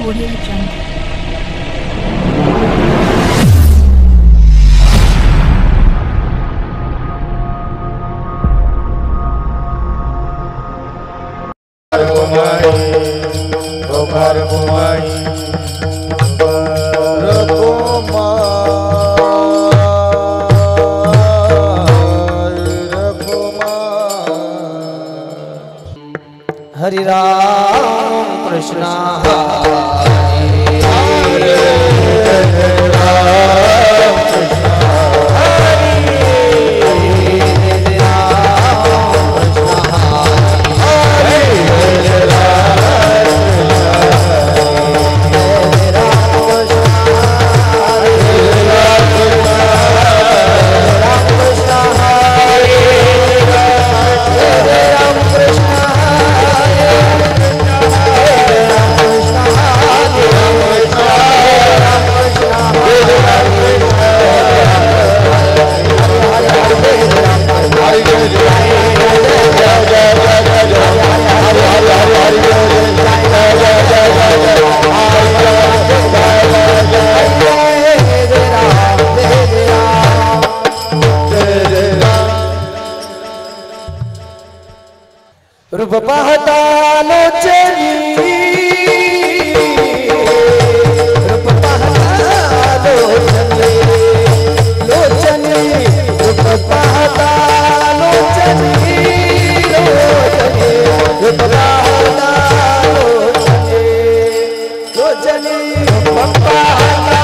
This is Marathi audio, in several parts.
Audio Jungle. हरि राम कृष्ण हरे हरे राम कृष्ण हरे राम कृष्ण हरे रूप पाहता लोचनी रूप पाहता लोचनी लोचनी रूप पाहता लोचनी लोचनी रूप पाहता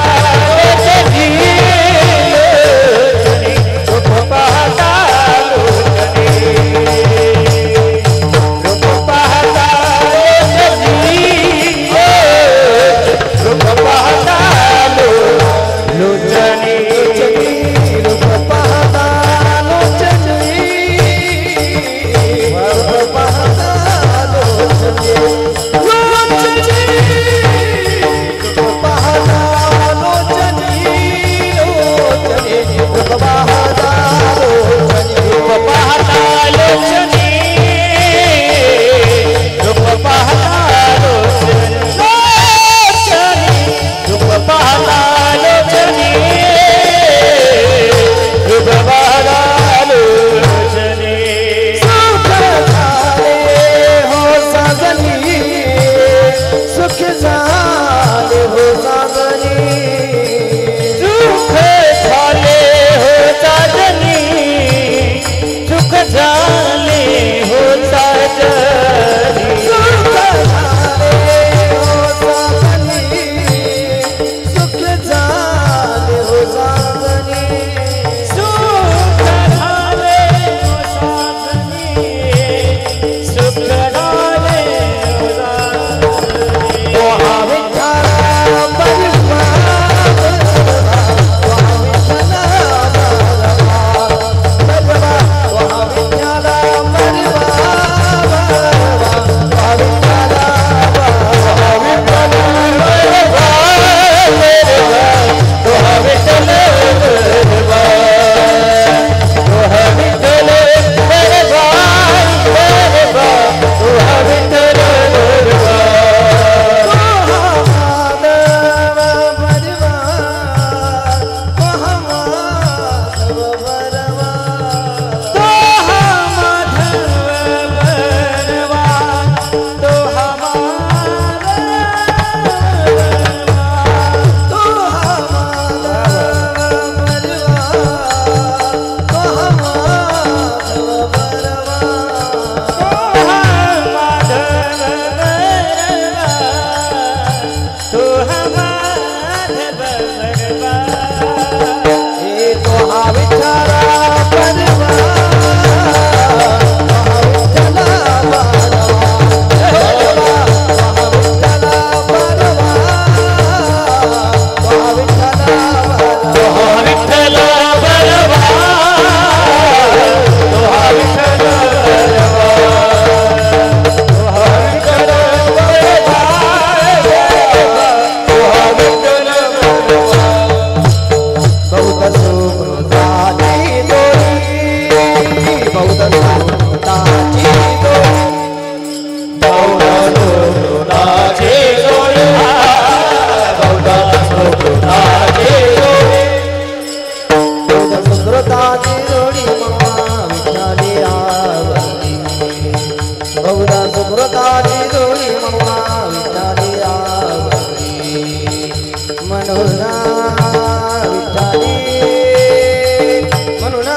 लोचनी लोचनी रूप पाहता लोचनी लोचनी रूप पाहता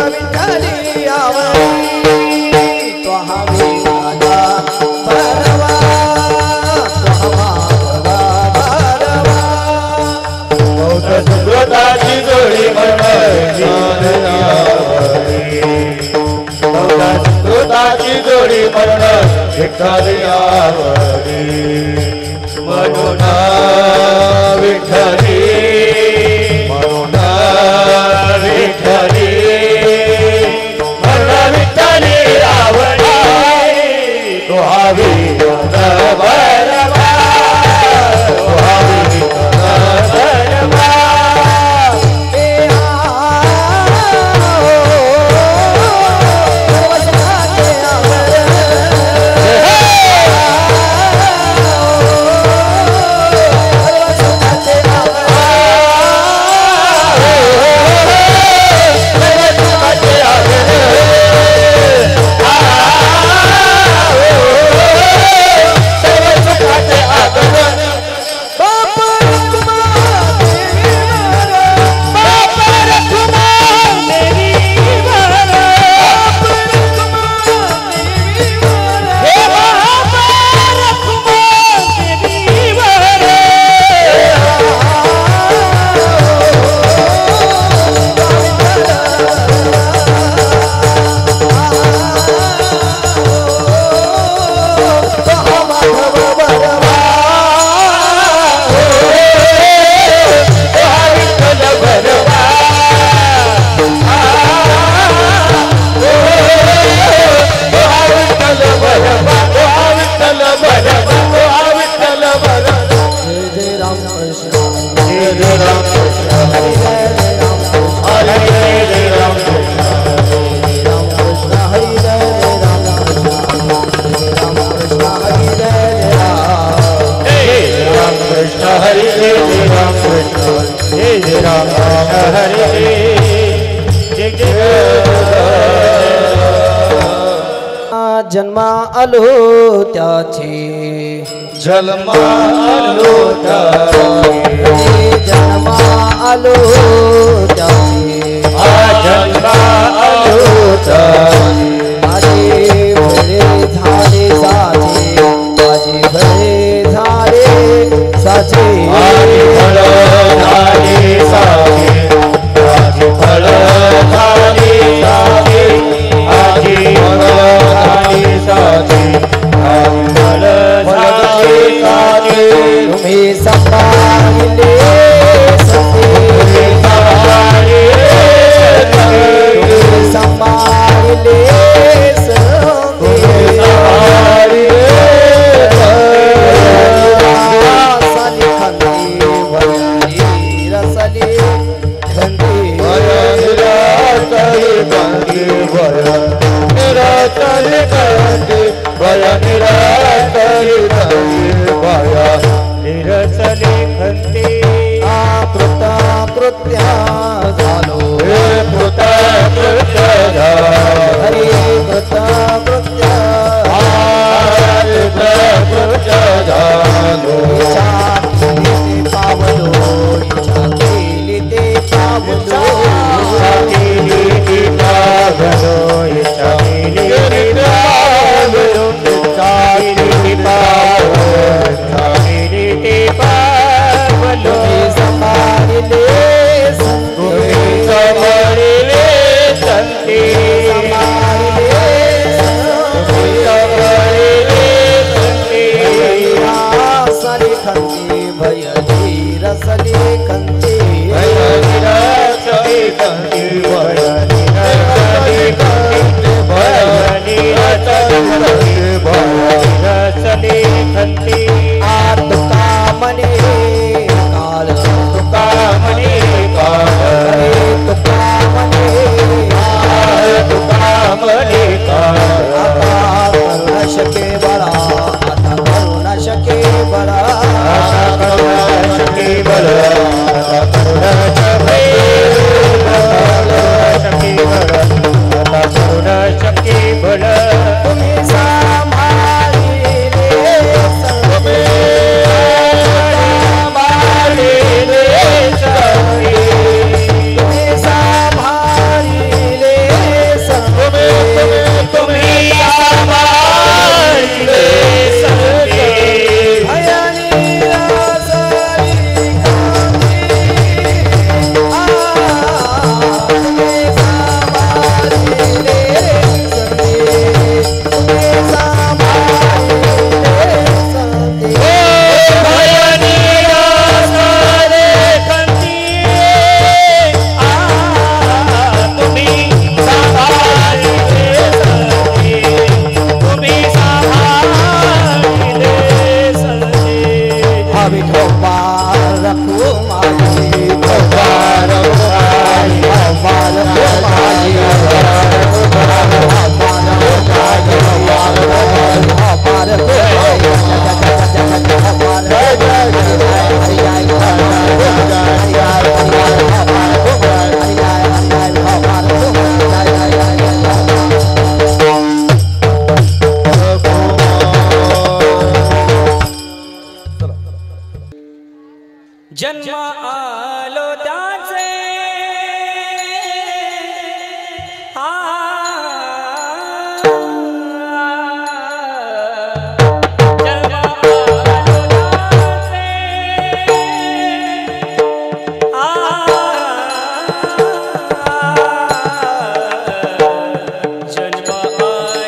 विठ्ठली आवडी तो हवी माझा बरवा तो हवा बरवा सुकृताची जोडी सुकृताची जोडी मरण विठ्ठली आवडी म्हणून विठ्ठली म्हणून विठ्ठली म्हणून विठ्ठली आवडी तो हवी बरवा तो हवी बरवा जन्मा आलो त्याची जन्मा आलो त्याची जन्मा आलो त्याची जन्मा आलो त्याची माझे भरे झाले साचे माझे भरे झाले साचे फळ झाले साचे माझे फळ झाले साचे आजी फळ झाले साचे माझे फळ झाले साचे तुम्ही संभाळले सते तुम्ही संभाळले कृत्या झालो हरे कृत्या पावलो इच्छा केली ते पावलो शके बळा आता करू न शके बळा रखो माझी कृपा रखो माझी कृपा रखो माझी जन्म आलो त्याचे जन्म आलो त्याचे जन्म आलो त्याचे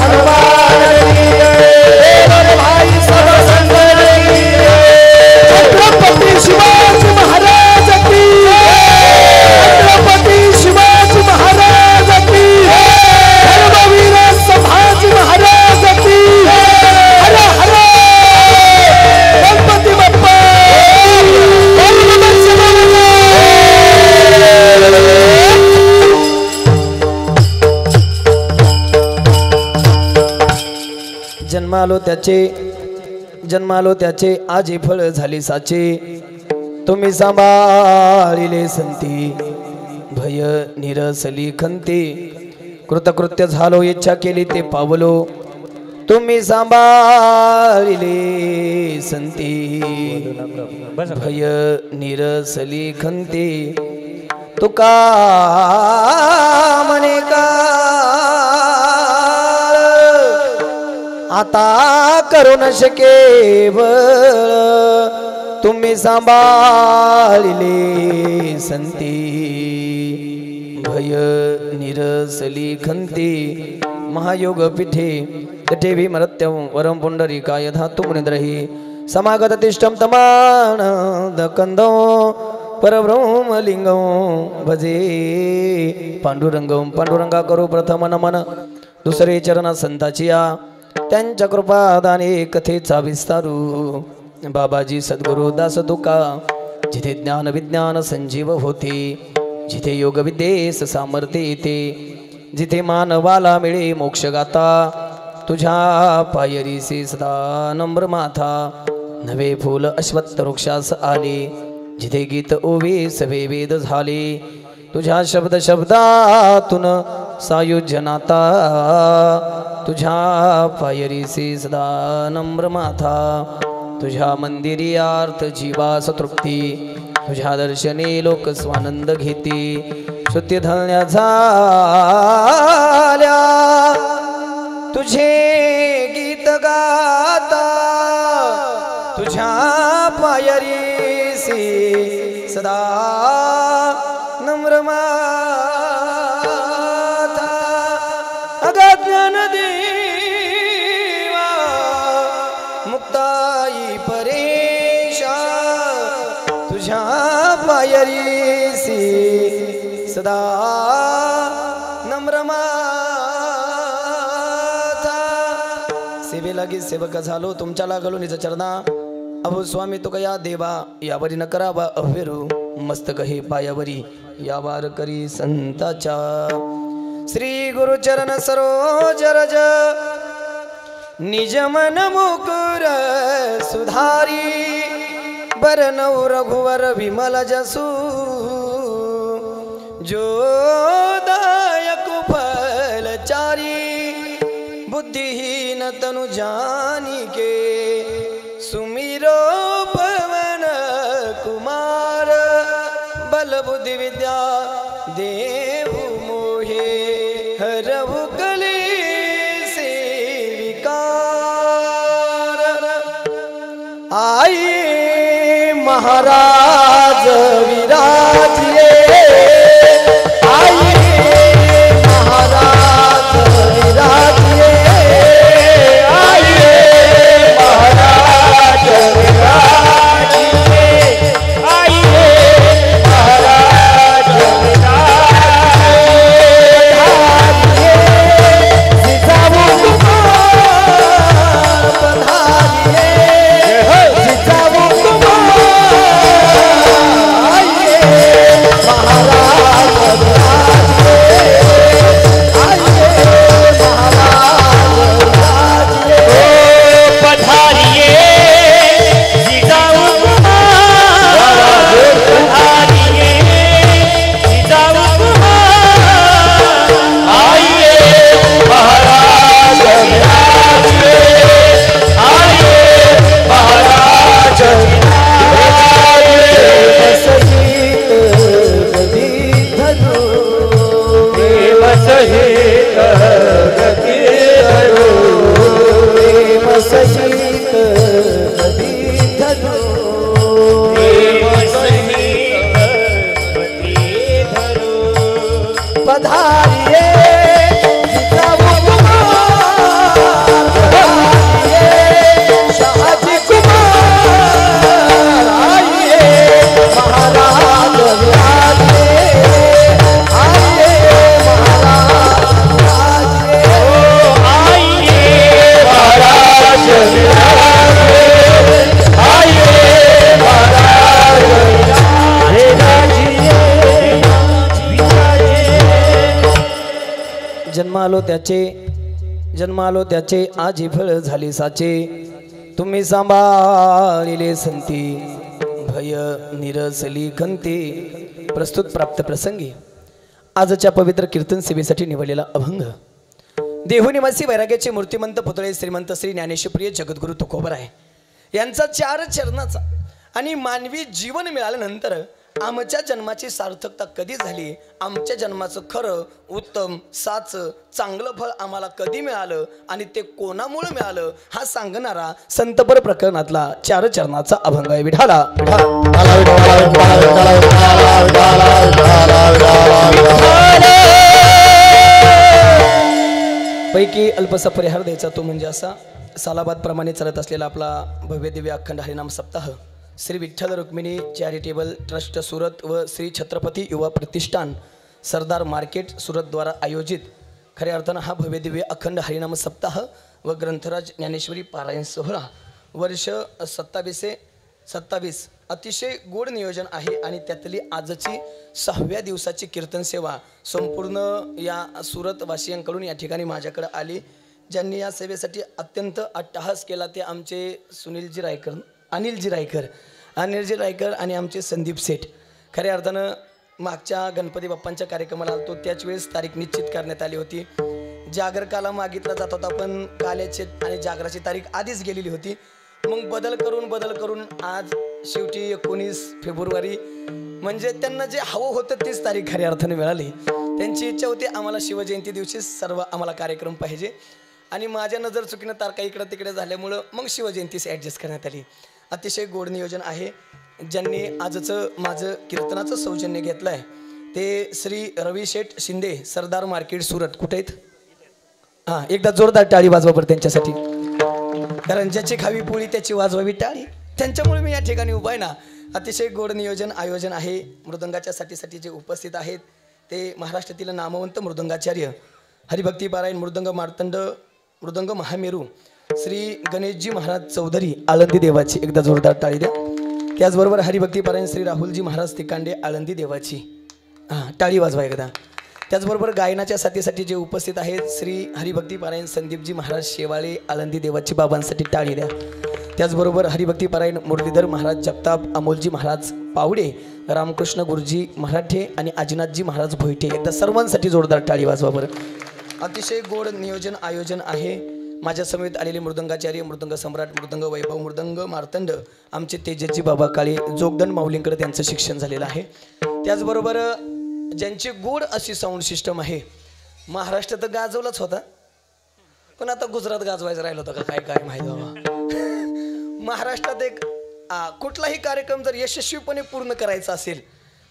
हनुमान जन्मालो त्याचे आजी फळ झाली साचे तुम्ही सांभाळिले संती भय निरसली खंती कृतकृत्य झालो इच्छा केली ते पावलो तुम्ही सांभाळिले संती भय निरसली खंती तुका म्हणे का आता करू न शके बळ तुम्ही सांभाळिले संती भय निरसली खंती महायोग पीठे तटे भीमरत्यं वरं पुंडरीकाय धातु मुनिद्रहि समागत तिष्ठं तमानदकन्दो परब्रह्मलिंगं भजे पांडुरंगं पांडुरंगा करू प्रथम नमन दुसरे चरण संताची या त्यांच्या कृपादाने कथेचा विस्तारू बाबाजी सद्गुरु दास तुका जिथे ज्ञान विज्ञान संजीव होते जिथे योग विद्येस सामर्थ्य येते जिथे मानवाला मिळे मोक्ष गाता तुझ्या पायरीसे सदा नम्र माथा नवे फूल अश्वत्थ वृक्षास आले जिथे गीत ओवे सवे वेद झाले तुझ्या शब्द शब्दातून सायुज्यनाता तुझ्या पायरीसे सदा नम्र माथा तुझ्या मंदिरी अर्थ जीवास तृप्ती तुझ्या दर्शने लोक स्वानंद घेते श्रुती धन्य झाल्या तुझे गीत गाता तुझ्या पायरीसी सदा नम्र माथा अज्ञान देवा मुक्ताई परेशा तुझ्या पायरीसी सदा नम्र माथा सेवेलागी सेवक झालो तुमच्या लागलो निज चरणा अहो स्वामी तुका या देवा यावरी न करावा अव्यरू मस्तक हे पायावरी यावार करी संताच्या श्री गुरुचरण सरोज रज निज मन मुकुर सुधारी बरनौ रघुवर विमल जसू जो दायक फलचारी बुद्धिहीन तनु जानिके सुमिरो पवन कुमार बल बुद्धि विद्या देहु मोहे हरहु कले से विकार आए महाराज विराजिए आए महाराज विराजिए आए महाराज विराजिए आए महाराज विराजिए सिसावु कुमार पधारिए सिसावु जन्मालो त्याचे आजी फळ झाले साचे तुम्ही सांभाळिले संती भय निरसली खंती। प्रस्तुत प्राप्त प्रसंगी आजच्या पवित्र कीर्तन सेवेसाठी निवडलेला अभंग देहू निवासी वैराग्याचे मूर्तिमंत पुतळे श्रीमंत श्री ज्ञानेश्वप्रिय जगद्गुरु तुकोबराय यांचा 4 चरणाचा आणि मानवी जीवन मिळाल्यानंतर आमच्या जन्माची सार्थकता कधी झाली, आमच्या जन्माचं खरं उत्तम साचं चांगलं फळ आम्हाला कधी मिळालं आणि ते कोणामुळे मिळालं हा सांगणारा संतपर प्रकरणातला 4 चरणाचा अभंग आहे। विठाला पैकी अल्पसा परिहार द्यायचा तो म्हणजे असा सालाबाद प्रमाणे चालत असलेला आपला भव्य दिव्य अखंड हरिनाम सप्ताह श्री विठ्ठल रुक्मिणी चॅरिटेबल ट्रस्ट सुरत व श्री छत्रपती युवा प्रतिष्ठान सरदार मार्केट सुरत द्वारा आयोजित खऱ्या अर्थानं हा भव्य दिव्य अखंड हरिनाम सप्ताह व ग्रंथराज ज्ञानेश्वरी पारायण सोहळा वर्ष 27 अतिशय गोड नियोजन आहे आणि त्यातली आजची 6व्या दिवसाची कीर्तन सेवा संपूर्ण या सुरत वासियांकडून या ठिकाणी माझ्याकडे आली। ज्यांनी या सेवेसाठी अत्यंत अट्टहास केला ते आमचे अनिलजी रायकर आणि आमचे संदीप सेठ। खऱ्या अर्थानं मागच्या गणपती बाप्पांच्या कार्यक्रमाला आलतो त्याच वेळेस तारीख निश्चित करण्यात आली होती। जागरकाला मागितला जात होता पण काल्याची आणि जागराची तारीख आधीच गेलेली होती। मग बदल करून आज शेवटी 19 फेब्रुवारी म्हणजे त्यांना जे हवं होतं तीच तारीख खऱ्या अर्थाने मिळाली। त्यांची इच्छा होती आम्हाला शिवजयंती दिवशी सर्व आम्हाला कार्यक्रम पाहिजे आणि माझ्या नजर चुकीनं तारखा इकडं तिकडे झाल्यामुळं मग शिवजयंतीस ॲडजस्ट करण्यात आली। अतिशय गोड नियोजन आहे। ज्यांनी आजचं माझं कीर्तनाचं सौजन्य घेतलं आहे ते श्री रवी शेठ शिंदे सरदार मार्केट सुरत। कुठे आहेत? हां, एकदा जोरदार टाळी वाजवा बरं त्यांच्यासाठी, कारण ज्याची खावी पोळी त्याची वाजवावी टाळी। त्यांच्यामुळे मी या ठिकाणी उभा आहे ना। अतिशय गोड नियोजन आयोजन आहे। मृदंगाच्या साठी जे उपस्थित आहेत ते महाराष्ट्रातील नामवंत मृदंगाचार्य हरिभक्ती पारायण मृदंग मार्तंड मृदंग महामेरू श्री गणेशजी महाराज चौधरी आळंदी देवाची, एकदा जोरदार टाळी द्या। त्याचबरोबर हरिभक्ती पारायण श्री राहुलजी महाराज तिकांडे आळंदी देवाची, हां टाळी वाजवा एकदा। त्याचबरोबर गायनाच्या साथीसाठी जे उपस्थित आहेत श्री हरिभक्ती पारायण संदीपजी महाराज शेवाळे आळंदी देवाची बाबांसाठी टाळी द्या। त्याचबरोबर हरिभक्ती पारायण मुरलीधर महाराज जगताप अमोलजी महाराज पावडे रामकृष्ण गुरुजी मराठे आणि अजिनाथजी महाराज भोईटे, एकदा सर्वांसाठी जोरदार टाळी वाजवा बरं। अतिशय गोड नियोजन आयोजन आहे। माझ्या समेत आलेले मृदंगाचार्य मृदंग सम्राट मृदंग वैभव मृदंग मार्तंड आमचे तेजस्जी बाबा काळे जोगदन माऊलींकडे त्यांचं शिक्षण झालेलं आहे। त्याचबरोबर ज्यांची गोड अशी साऊंड सिस्टम आहे। महाराष्ट्र तर गाजवलाच होता पण आता गुजरात गाजवायचं राहिलं होतं का काय माहिती बाबा। महाराष्ट्रात एक कुठलाही कार्यक्रम जर यशस्वीपणे पूर्ण करायचा असेल,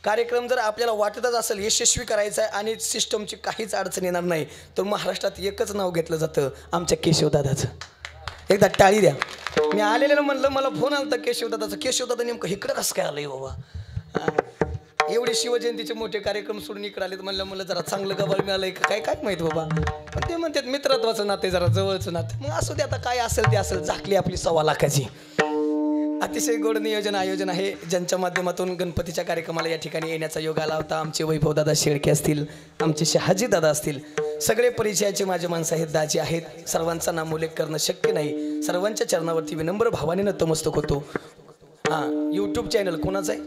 कार्यक्रम जर आपल्याला वाटतच असेल यशस्वी करायचा आहे आणि सिस्टमची काहीच अडचण येणार नाही तर महाराष्ट्रात एकच नाव घेतलं जातं आमच्या केशवदादाचं। एकदा टाळी द्या। मी आलेलं म्हणलं मला फोन आला होता केशवदादाचं। केशवदादा नेमकं इकडं कसं काय आलंय बाबा? एवढे शिवजयंतीचे मोठे कार्यक्रम सोडून इकडे आलेत म्हणलं मला जरा चांगलं गबाळ मिळालंय काय काय माहित बाबा। पण ते म्हणतात मित्रत्वाचं नाते जरा जवळचं नाते, मग असू दे आता काय असेल ते असेल। झाकली आपली 1.25 लाखाची। अतिशय गोड नियोजन आयोजन आहे। ज्यांच्या माध्यमातून गणपतीच्या कार्यक्रमाला या ठिकाणी येण्याचा योग आला होता आमचे वैभवदादा शेळके असतील, आमचे शहाजी दादा असतील, सगळे परिचयाचे माझे माणसं आहेत, दाजी आहेत। सर्वांचा नामोल्लेख करणं शक्य नाही। सर्वांच्या चरणावरती विनम्र भावाने नतमस्तक होतो। हां, यूट्यूब चॅनल कोणाचं आहे?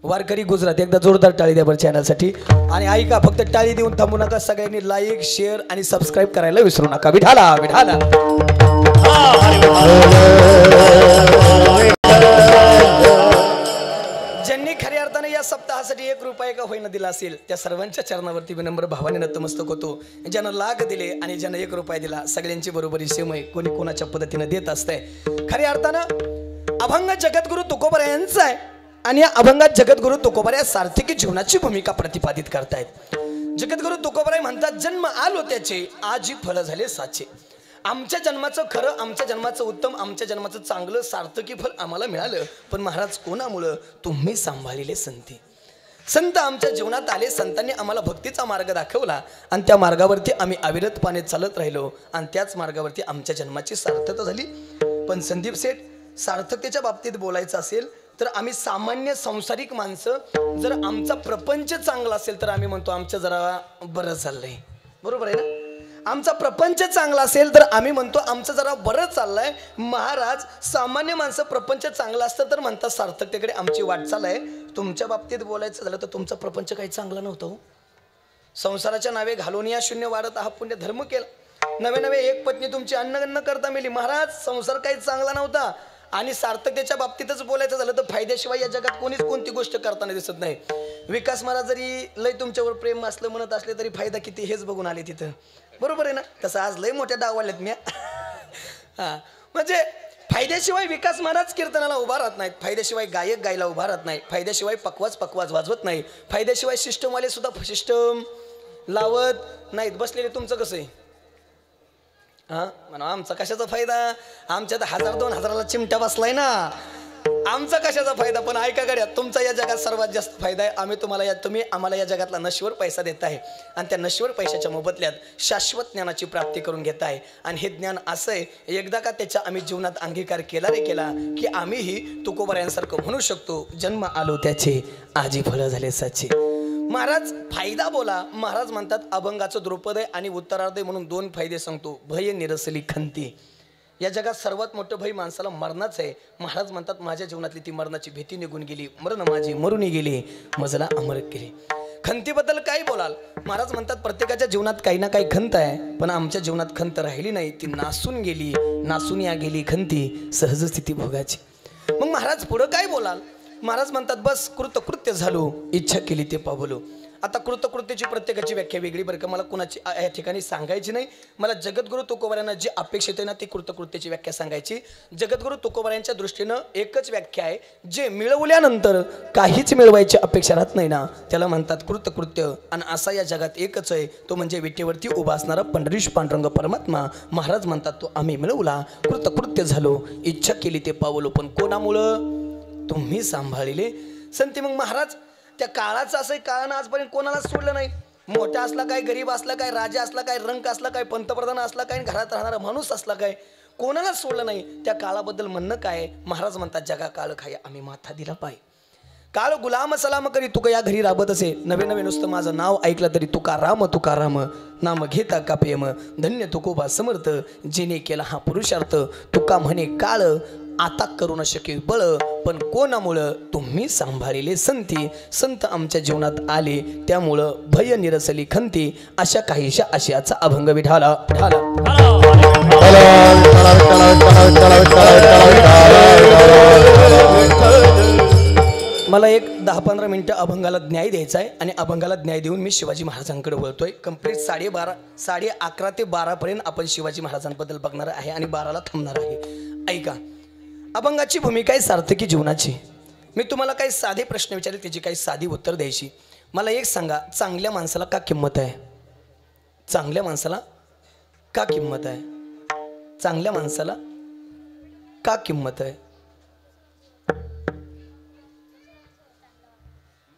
वारकरी गुजरात, एकदा जोरदार टाळी द्या बरं चॅनलसाठी। आणि ऐका, फक्त टाळी देऊन थांबू नका, सगळ्यांनी लाईक शेअर आणि सबस्क्राईब करायला विसरू नका। विठाला विठाला ज्यांनी खऱ्या अर्थाने या सप्ताहासाठी 1 रुपया का होईना दिला असेल त्या सर्वांच्या चरणावरती विनम्र भावाने नतमस्तक होतो। ज्यांना लाख दिले आणि ज्यांना 1 रुपया दिला सगळ्यांची बरोबरी सेम आहे, कोणी कोणाच्या पद्धतीने देत असतंय। खऱ्या अर्थानं अभंग जगद्गुरु तुकोबरा यांचा आहे आणि या अभंगात जगद्गुरु तुकोबरा या सार्थकी जीवनाची भूमिका प्रतिपादित करतायत। जगद्गुरु तुकोबरा म्हणतात जन्म आलो त्याचे आजी फळ झाले साचे। आमच्या जन्माचं खरं, आमच्या जन्माचं उत्तम, आमच्या जन्माचं चांगलं सार्थकी फळ आम्हाला मिळालं पण महाराज कोणामुळं? तुम्ही सांभाळलेले संती। संत आमच्या जीवनात आले, संतांनी आम्हाला भक्तीचा मार्ग दाखवला आणि त्या मार्गावरती आम्ही अविरतपणे चालत राहिलो आणि त्याच मार्गावरती आमच्या जन्माची सार्थकता झाली। पण संदीप सेठ, सार्थकतेच्या बाबतीत बोलायचं असेल तर आम्ही सामान्य संसारिक माणसं, जर आमचा प्रपंच चांगला असेल तर आम्ही म्हणतो आमचं जरा बरं चाललंय, बरोबर आहे ना? आमचा प्रपंच चांगला असेल तर आम्ही म्हणतो आमचं जरा बरं चाललंय. महाराज, सामान्य माणसं प्रपंच चांगला असतं तर म्हणतात सार्थकतेकडे आमची वाटचाल आहे. तुमच्या बाबतीत बोलायचं झालं तर तुमचा प्रपंच काही चांगला नव्हता हो. संसाराच्या नावे घालून या शून्य वाढत हा पुण्य धर्म केला. नवे नवे एक पत्नी तुमची अन्न करता मिली. महाराज, संसार काही चांगला नव्हता. आणि सार्थकतेच्या बाबतीतच बोलायचं झालं तर फायद्याशिवाय या जगात कोणीच कोणती गोष्ट करताना दिसत नाही. विकास महाराज जरी लय तुमच्यावर प्रेम असलं म्हणत असले तरी फायदा किती हेच बघून आले तिथं. बरोबर आहे ना? तसं आज लय मोठ्या डावाल्यात मी. हां, म्हणजे फायद्याशिवाय विकास महाराज कीर्तनाला उभा राहत नाहीत. फायद्याशिवाय गायक गायला उभा राहत नाही. फायद्याशिवाय पकवाज वाजवत नाही. फायद्याशिवाय सिस्टमवाले सुद्धा सिस्टम लावत नाहीत. बसलेले तुमचं कसं आहे? हां, म्हणा आमचा कशाचा फायदा? आमच्यात 1000-2000ला चिमट्या बसलाय ना. आमचा कशाचा फायदा? पण ऐका गड्या, तुमचा या जगात सर्वात जास्त फायदा आहे. तुम्ही आम्हाला या जगातला नश्वर पैसा देताय आणि त्या नश्वर पैशाच्या मोबदल्यात शाश्वत ज्ञानाची प्राप्ती करून घेताय. आणि हे ज्ञान असं आहे, एकदा का त्याचा आम्ही जीवनात अंगीकार केला की आम्हीही तुकोबारायांसारखं म्हणू शकतो, जन्म आलो त्याचे आजी फळं झाले साचे. महाराज, फायदा बोला. महाराज म्हणतात अभंगाचं द्रुपदय आणि उत्तरार्धय म्हणून 2 फायदे सांगतो. भय निरसली खंती. या जगात सर्वात मोठं भय माणसाला मरणाच आहे. महाराज म्हणतात माझ्या जीवनातली ती मरणाची भीती निघून गेली. मरण माझी मरुनी गेली, मजला अमर केली. खंतीबद्दल काय बोलाल? महाराज म्हणतात प्रत्येकाच्या जीवनात काही ना काही खंत आहे, पण आमच्या जीवनात खंत राहिली नाही. ती नासून गेली, नासून या गेली खंती सहज स्थिती भोगाची. मग महाराज पुढं काय बोलाल? महाराज म्हणतात बस कृतकृत्य झालो, इच्छा केली ते पावलो. आता कृतकृत्याची प्रत्येकाची व्याख्या वेगळी बरं का. मला कुणाची या ठिकाणी सांगायची नाही. मला जगद्गुरु तुकोबारायांना जी अपेक्षित आहे ना ती कृतकृत्याची व्याख्या सांगायची. जगद्गुरु तुकोबारायांच्या दृष्टीनं एकच व्याख्या आहे, जे मिळवल्यानंतर काहीच मिळवायची अपेक्षा राहत नाही ना त्याला म्हणतात कृतकृत्य. आणि असा या जगात एकच आहे, तो म्हणजे विटेवरती उभा असणारा पंढरीश पांडुरंग परमात्मा. महाराज म्हणतात तो आम्ही मिळवला, कृतकृत्य झालो, इच्छा केली ते पावलो. पण कोणामुळं? तुम्ही सांभाळले संती. मग महाराज त्या काळाचं असं काळानं आजपर्यंत कोणालाच सोडलं नाही. मोठा असला काय, गरीब असला काय, राजा असला काय, रंक असला काय, पंतप्रधान असला काय, घरात राहणारा माणूस असला काय, कोणालाच सोडलं नाही. त्या काळाबद्दल म्हणणं काय? महाराज म्हणतात जगा काळ खाय आम्ही माथा दिला पाय. काळ गुलाम सलाम करी तुका या घरी राबत असे. नवे नवे नुसतं माझं नाव ऐकलं तरी तुका राम नाम घेता का प्रेम. धन्य तुकोबा समर्थ जिने केला हा पुरुषार्थ. तुका म्हणे काळ आता करू न शके बळ, पण कोणामुळं? तुम्ही सांभाळलेले संती. संत आमच्या जीवनात आले त्यामुळं भय निरसली खंती. अशा काहीशा आशयाचा अभंग विठाला. मला एक 10-15 मिनिटं अभंगाला न्याय द्यायचा आहे आणि अभंगाला न्याय देऊन मी शिवाजी महाराजांकडे वळतोय. कंप्लीट 11:30 ते 12पर्यंत आपण शिवाजी महाराजांबद्दल बघणार आहे आणि 12ला थांबणार आहे. ऐका, अभंगाची भूमिका आहे सार्थकी जीवनाची. मी तुम्हाला काही साधे प्रश्न विचारले, त्याची काही साधी उत्तर द्यायची. मला एक सांगा, चांगल्या माणसाला का किंमत आहे? चांगल्या माणसाला का किंमत आहे? चांगल्या माणसाला का किंमत आहे?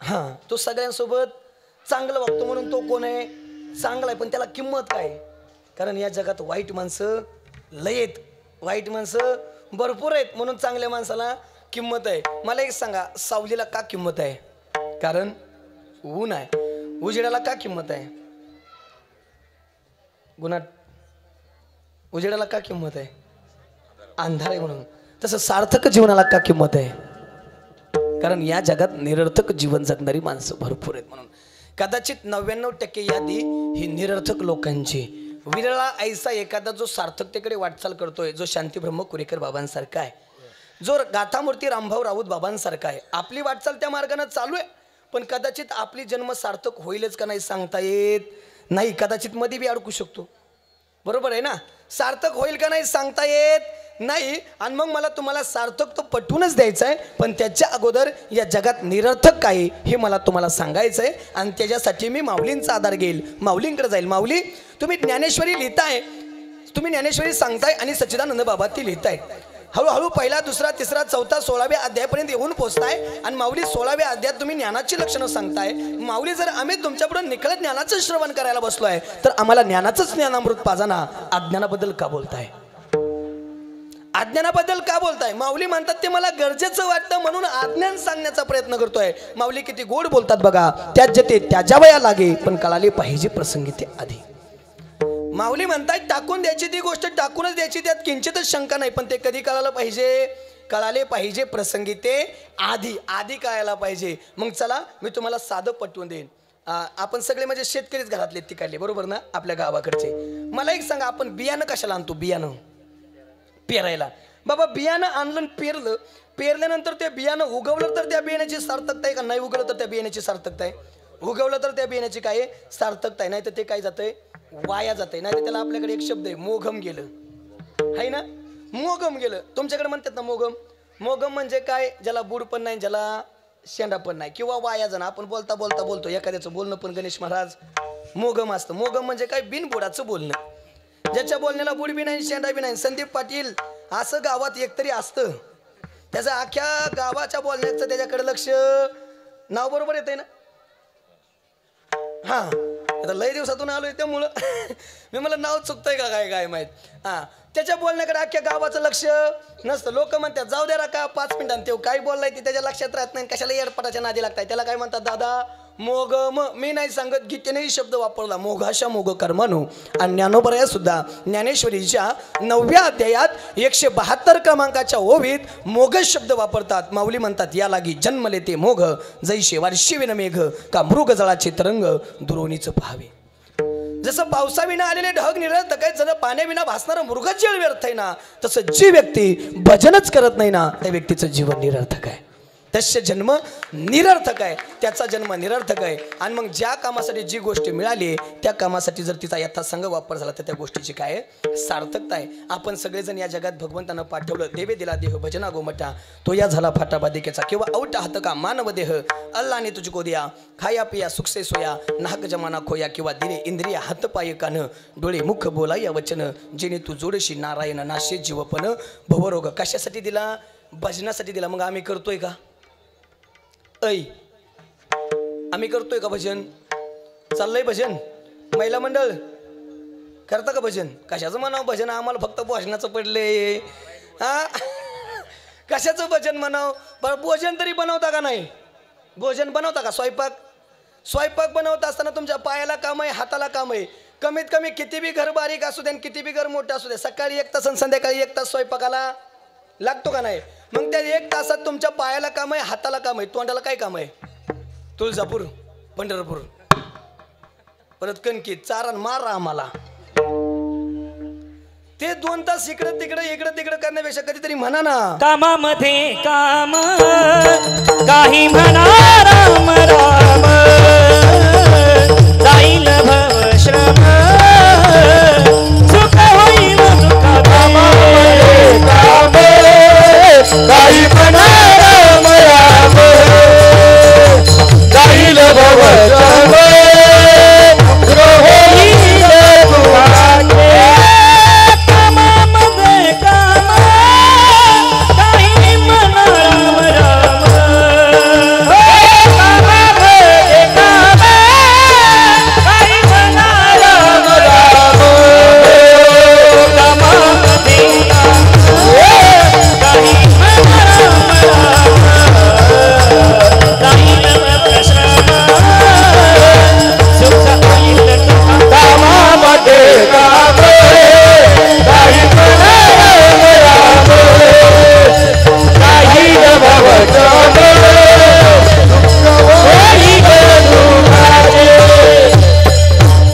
हां, तो सगळ्यांसोबत चांगलं वागतो म्हणून तो कोण आहे? चांगला आहे. पण त्याला किंमत काय? कारण या जगात वाईट माणसं लय आहेत, वाईट माणसं भरपूर आहेत, म्हणून चांगल्या माणसाला किंमत आहे. मला एक सांगा, सावलीला का किंमत आहे? कारण ऊन आहे. उजेडाला का किंमत आहे? गुन्हा उजेडाला का किंमत आहे? अंधार आहे म्हणून. तसं सार्थक जीवनाला का किंमत आहे? कारण या जगात निरर्थक जीवन जगणारी माणसं भरपूर आहेत म्हणून. कदाचित 99% यादी ही निरर्थक लोकांची. विरळा ऐसा एखादा जो सार्थकतेकडे वाटचाल करतोय, जो शांती ब्रह्म कुरेकर बाबांसारखा आहे, जो गाथामूर्ती रामभाऊ राऊत बाबांसारखा आहे. आपली वाटचाल त्या मार्गाने चालू आहे, पण कदाचित आपली जन्म सार्थक होईलच का नाही सांगता येत नाही. कदाचित मध्ये बी अडकू शकतो. बरोबर आहे ना? सार्थक होईल का नाही सांगता येत नाही. आणि मग मला तुम्हाला सार्थक तो पटवूनच द्यायचा आहे, पण त्याच्या अगोदर या जगात निरर्थक काय हे मला तुम्हाला सांगायचं आहे. आणि त्याच्यासाठी मी माऊलींचा आधार घेईल, माऊलींकडे जाईल. माऊली, तुम्ही ज्ञानेश्वरी लिहिताय, तुम्ही ज्ञानेश्वरी सांगताय आणि सच्चिदानंद बाबा ती लिहिताय. हळूहळू 1, 2, 3, 4, 16व्या अध्यायापर्यंत येऊन पोहोचताय. आणि माऊली 16व्या अध्यायात तुम्ही ज्ञानाची लक्षणं सांगताय. माऊली, जर आम्ही तुमच्यापुढे निखळ ज्ञानाचं श्रवण करायला बसलोय तर आम्हाला ज्ञानाचंच ज्ञानामृत पाजाना. अज्ञानाबद्दल का बोलताय? अज्ञानाबद्दल का बोलताय? माऊली म्हणतात ते मला गरजेचं वाटतं म्हणून अज्ञान सांगण्याचा प्रयत्न करतोय. माऊली किती गोड बोलतात बघा. त्यात जते त्याच्या वया लागे, पण कळाले पाहिजे प्रसंगी ते आधी. माऊली म्हणतात टाकून द्यायची ती गोष्ट टाकूनच द्यायची, त्यात किंचितच शंका नाही. पण ते कधी कळायला पाहिजे, कळाले पाहिजे प्रसंगी ते आधी कळायला पाहिजे. मग चला मी तुम्हाला साधं पटवून देईन. आपण सगळे म्हणजे शेतकरीच घरातले तिकडले, बरोबर ना, आपल्या गावाकडचे. मला एक सांगा, आपण बियाणं कशाला आणतो? बियाणं पेरायला. बाबा बियाणं आणलं, पेरलं, पेरल्यानंतर ते बियाणं उगवलं तर त्या बियाण्याची सार्थकता आहे का? नाही उगवलं तर त्या बियाण्याची सार्थकता आहे? उगवलं तर त्या बियाण्याची काय सार्थकता आहे? नाही तर ते काय जातंय, वाया जातंय. नाही तर त्याला आपल्याकडे एक शब्द आहे, मोघम गेलं, आहे ना, मोगम गेलं. तुमच्याकडे म्हणतात ना मोगम. मोगम म्हणजे काय? ज्याला बूड पण नाही, ज्याला शेंडा पण नाही, किंवा वाया जाणं. आपण बोलता बोलता बोलतो, एखाद्याचं बोलणं पण गणेश महाराज मोगम असतं. मोगम म्हणजे काय? बिनबुडाचं बोलणं, ज्याच्या बोलण्याला बुड बी नाही, शेंडा बी नाही. संदीप पाटील असं गावात एकतरी असतं, त्याचं अख्ख्या गावाच्या बोलण्याचं त्याच्याकडे लक्ष. नाव बरोबर येतंय ना? हां, आता लय दिवसातून आलोय त्यामुळं मी मला नाव चुकतंय का काय माहीत. हां, त्याच्या बोलण्याकडे अख्ख्या गावाचं लक्ष नसतं. लोक म्हणतात जाऊ द्या का 5 मिनिटांनी, ते काय बोललाय ते त्याच्या लक्षात राहत नाही, कशाला येडपटाच्या नादी लागताय. त्याला काय म्हणतात दादा? मोगम. मी नाही सांगत, गीतेनेही शब्द वापरला, मोघाशा मोग कर्मणू. आणि ज्ञानोबराया सुद्धा ज्ञानेश्वरीच्या 9व्या अध्यायात 172 क्रमांकाच्या ओवीत मोघ शब्द वापरतात. माऊली म्हणतात या लागी जन्मले ते मोघ, जैसे वार्षिविन मेघ, का मृग जळाचे तरंग दुरोणीच पाहावे. जसं पावसाविना आलेले ढग निरर्थक आहे, जसं पाण्याविना भासणारा मृगच जळ व्यर्थ आहे ना, तसं जी व्यक्ती भजनच करत नाही ना, त्या व्यक्तीचं जीवन निरर्थक आहे. तस्य जन्म निरर्थक आहे, त्याचा जन्म निरर्थक आहे. आणि मग ज्या कामासाठी जी गोष्ट मिळाली त्या कामासाठी जर तिचा यथासंग वापर झाला तर त्या गोष्टीची काय सार्थकता आहे. आपण सगळेजण या जगात भगवंतानं पाठवलं. देवे दिला देह भजना गोमटा, तो या झाला फाटा बाधिकेचा, किंवा औट हात का मानव देह, अल्लाने तुझको दिया, खाया पिया सुखसे सोया, नाहक जमाना खोया, किंवा दिले इंद्रिय हात पाय कान, डोळे मुख बोला या वचन, जेणे तू जोडशी नारायण नाशे जीवपन भवरोग. कशासाठी दिला? भजनासाठी दिला. मग आम्ही करतोय का? आम्ही करतोय का भजन? चाललंय भजन? महिला मंडळ करता का भजन? कशाचं म्हणावं भजन? आम्हाला फक्त भजनाचं पडले. हा, कशाचं भजन म्हणावं? बरं, भोजन तरी बनवता का नाही? भोजन बनवता का? स्वयंपाक बनवता असताना तुमच्या पायाला काम आहे, हाताला काम आहे. कमीत कमी किती बी घर बारीक असू द्या, किती बी घर मोठं असू द्या, सकाळी 1 तास आणि संध्याकाळी 1 तास स्वयंपाकाला लागतो का नाही? मग त्या 1 तासात तुमच्या पायाला काम आहे, हाताला काम आहे, तोंडाला काय काम आहे? तुळजापूर, पंढरपूर, परत कणकी, चारण मारा आम्हाला. ते 2 तास इकडं तिकडं करण्यापेक्षा कधीतरी म्हणा ना, कामामध्ये काम, काही म्हणा राम राम, जाईल भव श्रम, सुख होईल दुःख कामामध्ये काम, काही म्हणा राम राम, जाईल भव श्रम, सुख होईल दुःख. कामामध्ये काम, काही म्हणा राम राम, कामामध्ये काम, काही म्हणा राम राम, कामामध्ये काम, काही म्हणा राम राम, जाईल भव श्रम, सुख होईल दुःख. कामामध्ये काम, काही म्हणा राम राम, काही भव श्रम,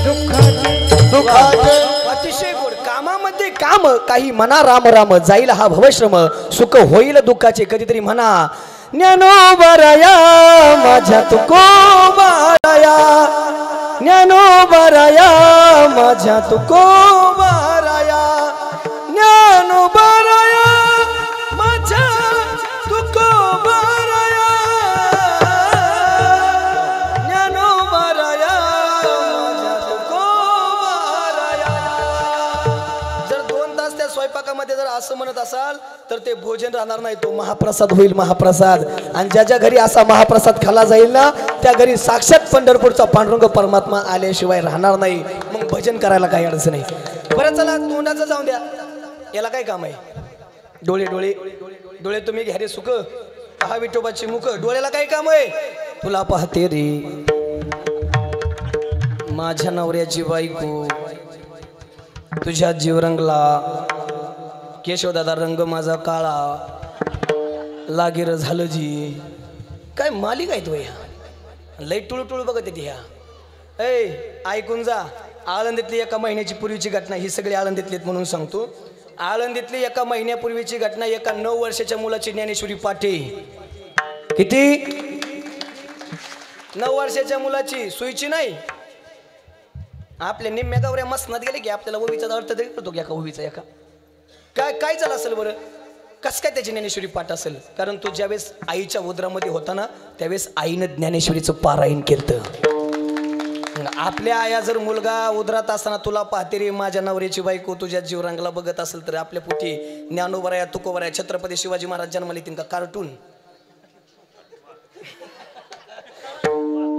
सुख होईल दुःखाचे. अतिशय गोड. कामामध्ये काम, काही म्हणा राम राम, जाईल हा भवश्रम, सुख होईल दुःखाचे. कधीतरी म्हणा ज्ञानोबराया माझ्या तुकोबाराया, ज्ञानोबराया माझ्या तुकोबाराया, ज्ञानोबराया माझ्या तुकोबाराया, ज्ञानोबराया माझ्या तुकोबाराया. जर 2 तास त्या स्वयंपाकामध्ये जर असं म्हणत असाल तर ते भोजन राहणार नाही, तो महाप्रसाद होईल, महाप्रसाद. आणि ज्या घरी असा महाप्रसाद खाला जाईल ना, त्या घरी साक्षात पंढरपूरचा पांडुरंग परमात्मा आल्याशिवाय राहणार नाही. मग भजन करायला काही अडचण नाही. बरं चला, तोंडाचं जाऊन द्या, याला काय काम आहे? डोळे डोळे डोळे तुम्ही घ्या रे सुख, पहा विठोबाची मुख. डोळ्याला काय काम आहे? तुला पाहते रे माझ्या नवऱ्याची बायको, तुझ्या जीव रंगला केशवदादा रंग माझा काळा लागेर झालं जी काय मालिक आहे तो ह्या लई टुळटुळ बघत येते ह्या ऐकून जा आळंदीतली एका महिन्याची पूर्वीची घटना ही सगळी आळंदीतली म्हणून सांगतो आळंदीतली एका महिन्यापूर्वीची घटना एका 9 वर्षाच्या मुलाची ज्ञानेश्वरी पाटे किती 9 वर्षाच्या मुलाची सुईची नाही आपल्या निम्म्या गावऱ्या मसनात गेले की आपल्याला ओवीचा अर्थ तरी करतो की एका ओवीचा एका काय काय झालं असेल बरं कस काय त्याची ज्ञानेश्वरी पाठ असेल कारण तो ज्यावेळेस आईच्या उदरामध्ये होता ना त्यावेळेस आईनं ज्ञानेश्वरीचं पारायण केलं आपल्या आया जर मुलगा उदरात असताना तुला पाहते रे माझ्या नवऱ्याची बायको तुझ्या जीवरंगाला बघत असेल तर आपल्या पोटी ज्ञानोबराया तुकोबराया छत्रपती शिवाजी महाराज जन्माला येतील का कार्टून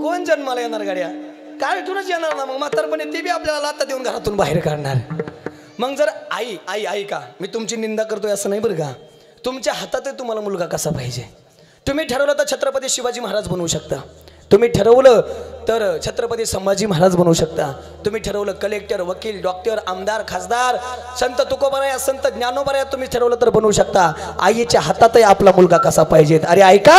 कोण जन्माला येणार गाड्या कार्टूनच येणार ना मग म्हातारपणे ते बी आपल्याला लाथा देऊन घरातून बाहेर काढणार मग जर आई आई आई का मी तुमची निंदा करतोय असं नाही बरं का तुमच्या हातात आहे तुम्हाला मुलगा कसा पाहिजे तुम्ही ठरवलं तर छत्रपती शिवाजी महाराज बनवू शकता तुम्ही ठरवलं तर छत्रपती संभाजी महाराज बनवू शकता तुम्ही ठरवलं कलेक्टर वकील डॉक्टर आमदार खासदार संत तुकोबाराया संत ज्ञानोबाराया तुम्ही ठरवलं तर बनवू शकता आईच्या हातातही आपला मुलगा कसा पाहिजे अरे ऐका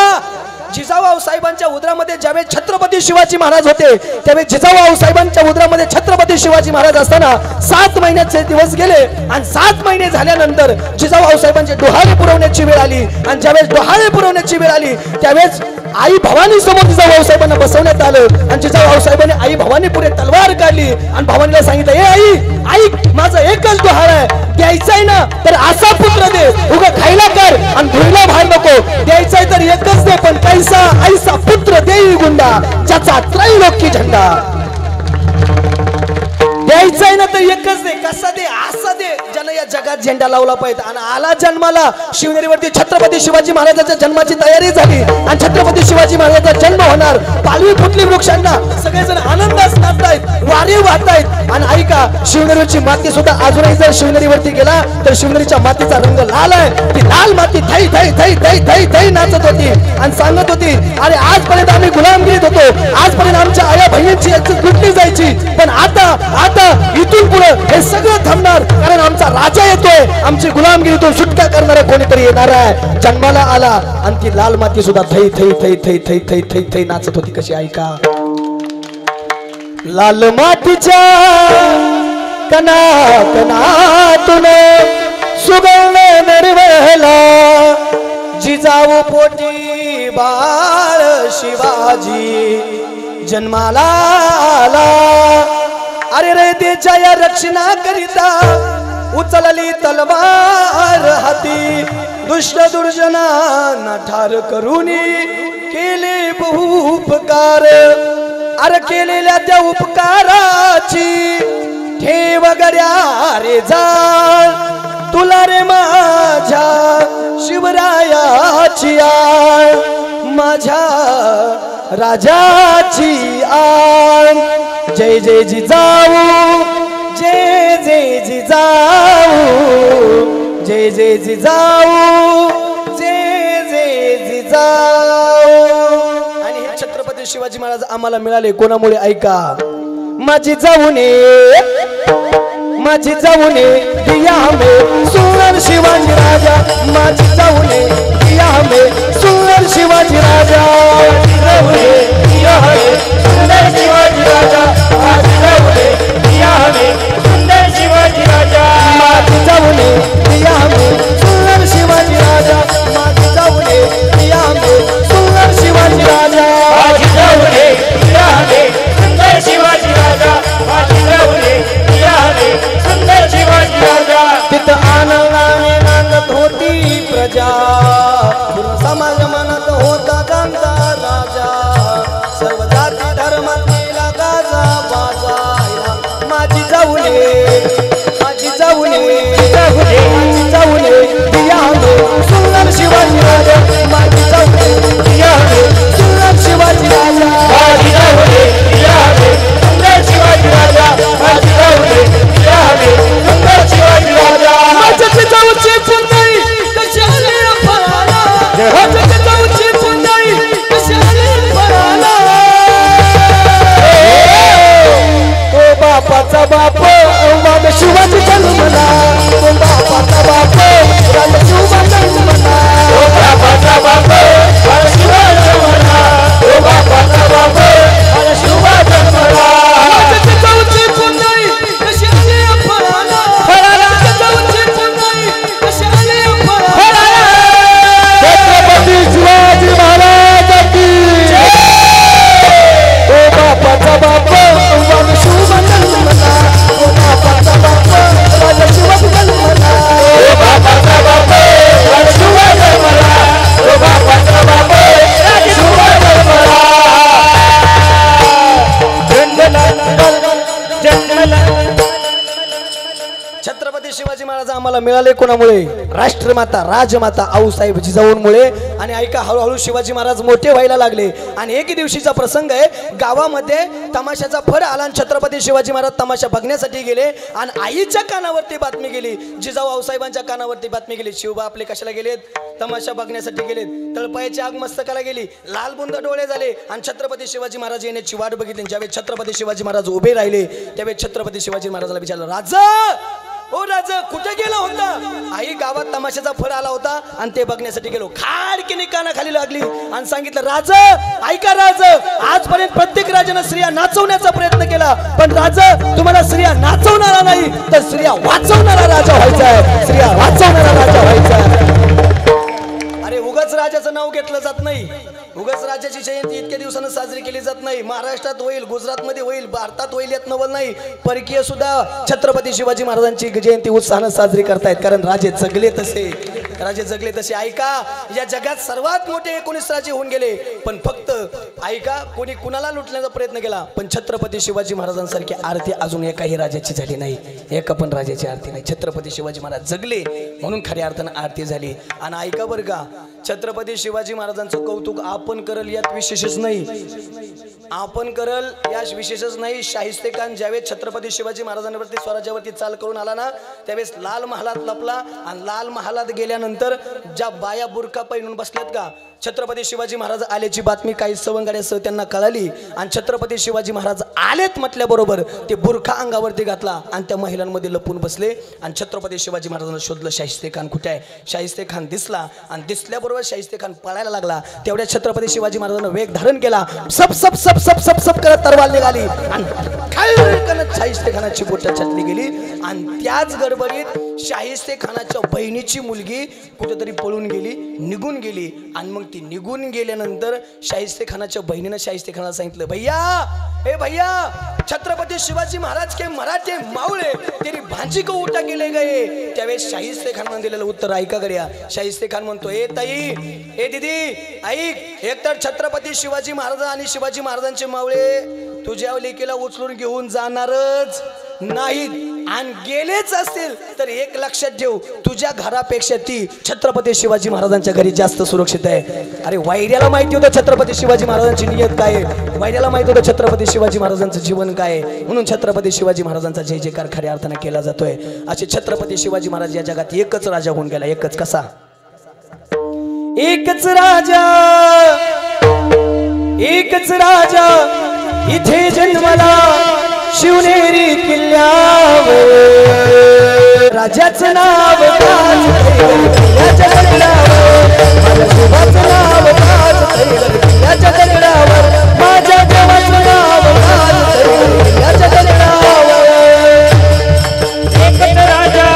जिजाऊ साहेबांच्या उदरामध्ये ज्यावेळेस छत्रपती शिवाजी महाराज होते त्यावेळेस जिजाऊ साहेबांच्या उदरामध्ये छत्रपती शिवाजी महाराज असताना 7 महिन्याचे दिवस गेले आणि 7 महिने झाल्यानंतर जिजाऊ साहेबांचे डोहाळे पुरवण्याची वेळ आली आणि ज्यावेळेस डोहाळे पुरवण्याची वेळ आली त्यावेळेस आई भवानी समोर जिजाऊ साहेबांना बसवण्यात आलं आणि जिजाऊ साहेबांनी आई भवानी पुढे तलवार काढली आणि भवानीला सांगितलं ए आई आई माझं एकच डोहाळ आहे द्यायचंय ना तर असा पुत्र दे उगा खायला कर आणि धुईला बाहेर नको द्यायचंय तर एकच दे पण कैसा ऐसा पुत्र देई गुंडा ज्याचा त्रैलोक्य झंडा द्यायचंय ना तर एकच दे कसा दे असा दे ज्यानं या जगात झेंडा लावला पाहिजे आणि आला जन्माला शिवनेरीवरती छत्रपती शिवाजी महाराजांच्या जन्माची तयारी झाली आणि छत्रपती शिवाजी महाराजांचा जन्म होणार पालवी फुटली वृक्षांना सगळेजण आनंदात नाचतायत वारे वाहतायत आणि ऐका शिवनेरीची माती सुद्धा अजूनही जर शिवनेरीवरती गेला तर शिवनेरीच्या मातीचा रंग लाल आहे ती लाल माती थै थै थै थै थै थै नाचत होती आणि सांगत होती अरे आजपर्यंत आम्ही गुलामगिरीत होतो आजपर्यंत आमच्या आया बहिणींची इज्जत लुटली जायची पण आता इथून पुढे हे सगळं थांबणार कारण आमचा राजा येतोय आमची गुलामगिरीतून सुटका करणारा कोणीतरी येणार आहे जन्माला आला आणि ती लाल माती सुद्धा थै थै थै थै थै थै थै थै नाचत होती कशी ऐका लाल मातीच्या कना कनातून सुगंध निर्वहला जिजाऊ पोटी बाळ शिवाजी जन्माला आला अरे रे देच्या या रक्षणा करिता उचलली तलवार हाती दुष्ट दुर्जनांना ठार करूनी केले बहुपकार अरे केलेल्या त्या उपकाराची ठेव गड्या रे जाळ तुला रे माझ्या शिवरायाची आळ माझ्या राजाची आळ जय जय जिजाऊ जय जय जिजाऊ जय जय जिजाऊ जय जय जिजाऊ आणि हे छत्रपती शिवाजी महाराज आम्हाला मिळाले कोणामुळे ऐका माझी जाऊने दिया हमें सुंदर शिवाजी राजा माझी जाऊने दिया हमें सुंदर शिवाजी राजा दिया हमें सुंदर शिवाजी राजा माझी जाऊने दिया हमें सुंदर शिवाजी राजा माझी जाऊने दिया हमें सुंदर शिवाजी राजा माझी जाऊने दिया हमें सुंदर शिवाजी राजा माझी जाऊने दिया हमें सुंदर शिवाजी राजा माझी जाऊने दिया हमें सुंदर शिवाजी राजा तिथं आनंदाने नांदत होती प्रजा समाज म्हणत होता गांधा राजा सर्व जाती धर्मातला गाजा बाजा माझी जाऊने दिया हमें सुंदर शिवाजी राजा माझी जाऊने दिया हमें सुंदर शिवाजी राजा माझी जाऊने दिया हमें सुंदर शिवाजी राजा माझी जाऊने दिया हमें सुंदर शिवाजी राजा माझ्या जाऊची पुंडई कशाने फराला माझ्या जाऊची पुंडई कशाने फराला तो बापाचा बाप वाघ शिवाजी जन्मला तो बापाचा बाप राजा शिवा जन्मला ओ बापाचा बाप वाघ शिवा जन्मला ओ बापाचा बाप वाघ शिवा जन्मला जाऊची पुन्हाई कशी आली फळाला फळाला जाऊची पुन्हाई कशी आली फळाला छत्रपती शिवाजी महाराज की ओ बापाचा बाप वाघ शिवा जन्मला ओ बापाचा बाप वाघ शिवा जन्मला ओ बापाचा बाप वाघ शिवा जन्मला ओ बापाचा बाप वाघ शिवा जन्मला छत्रपती शिवाजी महाराज आम्हाला मिळाले कोणामुळे राष्ट्रमाता राजमाता आऊसाहेब जिजाऊंमुळे आणि ऐका हळूहळू शिवाजी महाराज मोठे व्हायला लागले आणि एके दिवशीचा प्रसंग आहे गावामध्ये तमाशाचा फड आला आणि छत्रपती शिवाजी महाराज तमाशा बघण्यासाठी गेले आणि आईच्या कानावरती बातमी गेली जिजाऊ आऊसाहेबांच्या कानावरती बातमी गेली शिवबा आपले कशाला गेलेत तमाशा बघण्यासाठी गेलेत तळपायाची आग मस्तकाला गेली लाल बुंद डोळे झाले आणि छत्रपती शिवाजी महाराज येण्याची वाट बघितली ज्यावेळी छत्रपती शिवाजी महाराज उभे राहिले त्यावेळी छत्रपती शिवाजी महाराजाला विचारलं राजा ओ राजा कुठे गेला होता आई गावात तमाशाचा फळ आला होता आणि ते बघण्यासाठी गेलो खाडकीने कानाखाली लागली आणि सांगितलं राजा ऐका राजा आजपर्यंत प्रत्येक राजाने स्त्रिया नाचवण्याचा प्रयत्न केला पण राजा तुम्हाला स्त्रिया नाचवणारा नाही तर स्त्रिया वाचवणारा राजा व्हायचा आहे स्त्रिया वाचवणारा राजा व्हायचा आहे अरे उगाच राजाचं नाव घेतलं जात नाही उगाच राजाची जयंती इतक्या दिवसानं साजरी केली जात नाही महाराष्ट्रात होईल गुजरातमध्ये होईल भारतात होईल यात नवल नाही परकीय सुद्धा छत्रपती शिवाजी महाराजांची जयंती उत्साहानं साजरी करतायत कारण राजे जगले तसे ऐका या जगात सर्वात मोठे 19 राजे होऊन गेले पण फक्त ऐका कोणी कुणाला लुटण्याचा प्रयत्न केला पण छत्रपती शिवाजी महाराजांसारखी आरती अजून एकाही राजाची झाली नाही एका पण राजाची आरती नाही छत्रपती शिवाजी महाराज जगले म्हणून खऱ्या अर्थानं आरती झाली आणि ऐका बरं का छत्रपती शिवाजी महाराजांचं कौतुक आपण करल यात विशेषच नाही आपण करल यास विशेषच नाही शाहिस्ते खान ज्यावेळेस छत्रपती शिवाजी महाराजांवरती स्वराज्यावरती चाल करून आला ना त्यावेळेस लाल महालात लपला आणि लाल महालात गेल्यानंतर ज्या बाया बुरखा पहिरून बसल्यात का छत्रपती शिवाजी महाराज आल्याची बातमी काही सवंगड्यासह त्यांना कळाली आणि छत्रपती शिवाजी महाराज आलेत म्हटल्याबरोबर ते बुरखा अंगावरती घातला आणि त्या महिलांमध्ये लपून बसले आणि छत्रपती शिवाजी महाराजांना शोधलं शाहिस्ते खान कुठे आहे शाहिस्ते खान दिसला आणि दिसल्याबरोबर शाहिस्ते खान पळायला लागला तेवढ्या छत्रपती शिवाजी महाराजांना वेग धारण केला सब सब सब सब सब सब करत तरवार निघाली आणि शाहिस्ते खानाची बोटं छाटली गेली आणि त्याच गडबडीत शाहिस्ते खानाच्या बहिणीची मुलगी कुठेतरी पळून गेली निघून गेली आणि मग ती निघून गेल्यानंतर शाहिस्ते खानाच्या बहिणीनं शाहिस्ते खानाला सांगितलं भैया छत्रपती शिवाजी महाराज के मराठे मावळे तेरी भांजी को उठा केले गए त्यावेळेस शाहिस्ते खानानं दिलेलं उत्तर ऐका गड्या शाहिस्ते खान म्हणतो ए ताई ए दीदी ऐक एकतर छत्रपती शिवाजी महाराज आणि शिवाजी महाराजांचे मावळे तुझ्या लेकीला उचलून घेऊन जाणारच नाहीत आणि गेलेच असतील तर एक लक्षात ठेव तुझ्या घरापेक्षा ती छत्रपती शिवाजी महाराजांच्या घरी जास्त सुरक्षित आहे अरे वायऱ्याला माहिती होतं छत्रपती शिवाजी महाराजांची नियत काय आहे वायऱ्याला माहिती होतं छत्रपती शिवाजी महाराजांचं जीवन काय आहे म्हणून छत्रपती शिवाजी महाराजांचा जय जयकार खऱ्या अर्थाने केला जातोय असे छत्रपती शिवाजी महाराज या जगात एकच राजा होऊन गेला एकच कसा एकच राजा इथे जन्मला शिवनेरी किल्ल्यावर राजाचं नाव किल्ल्याच्या दगडावर माझ्या शिवाचं नाव किल्ल्याच्या दगडावर माझ्या देवाचं नाव किल्ल्याच्या दगडावर एकच राजा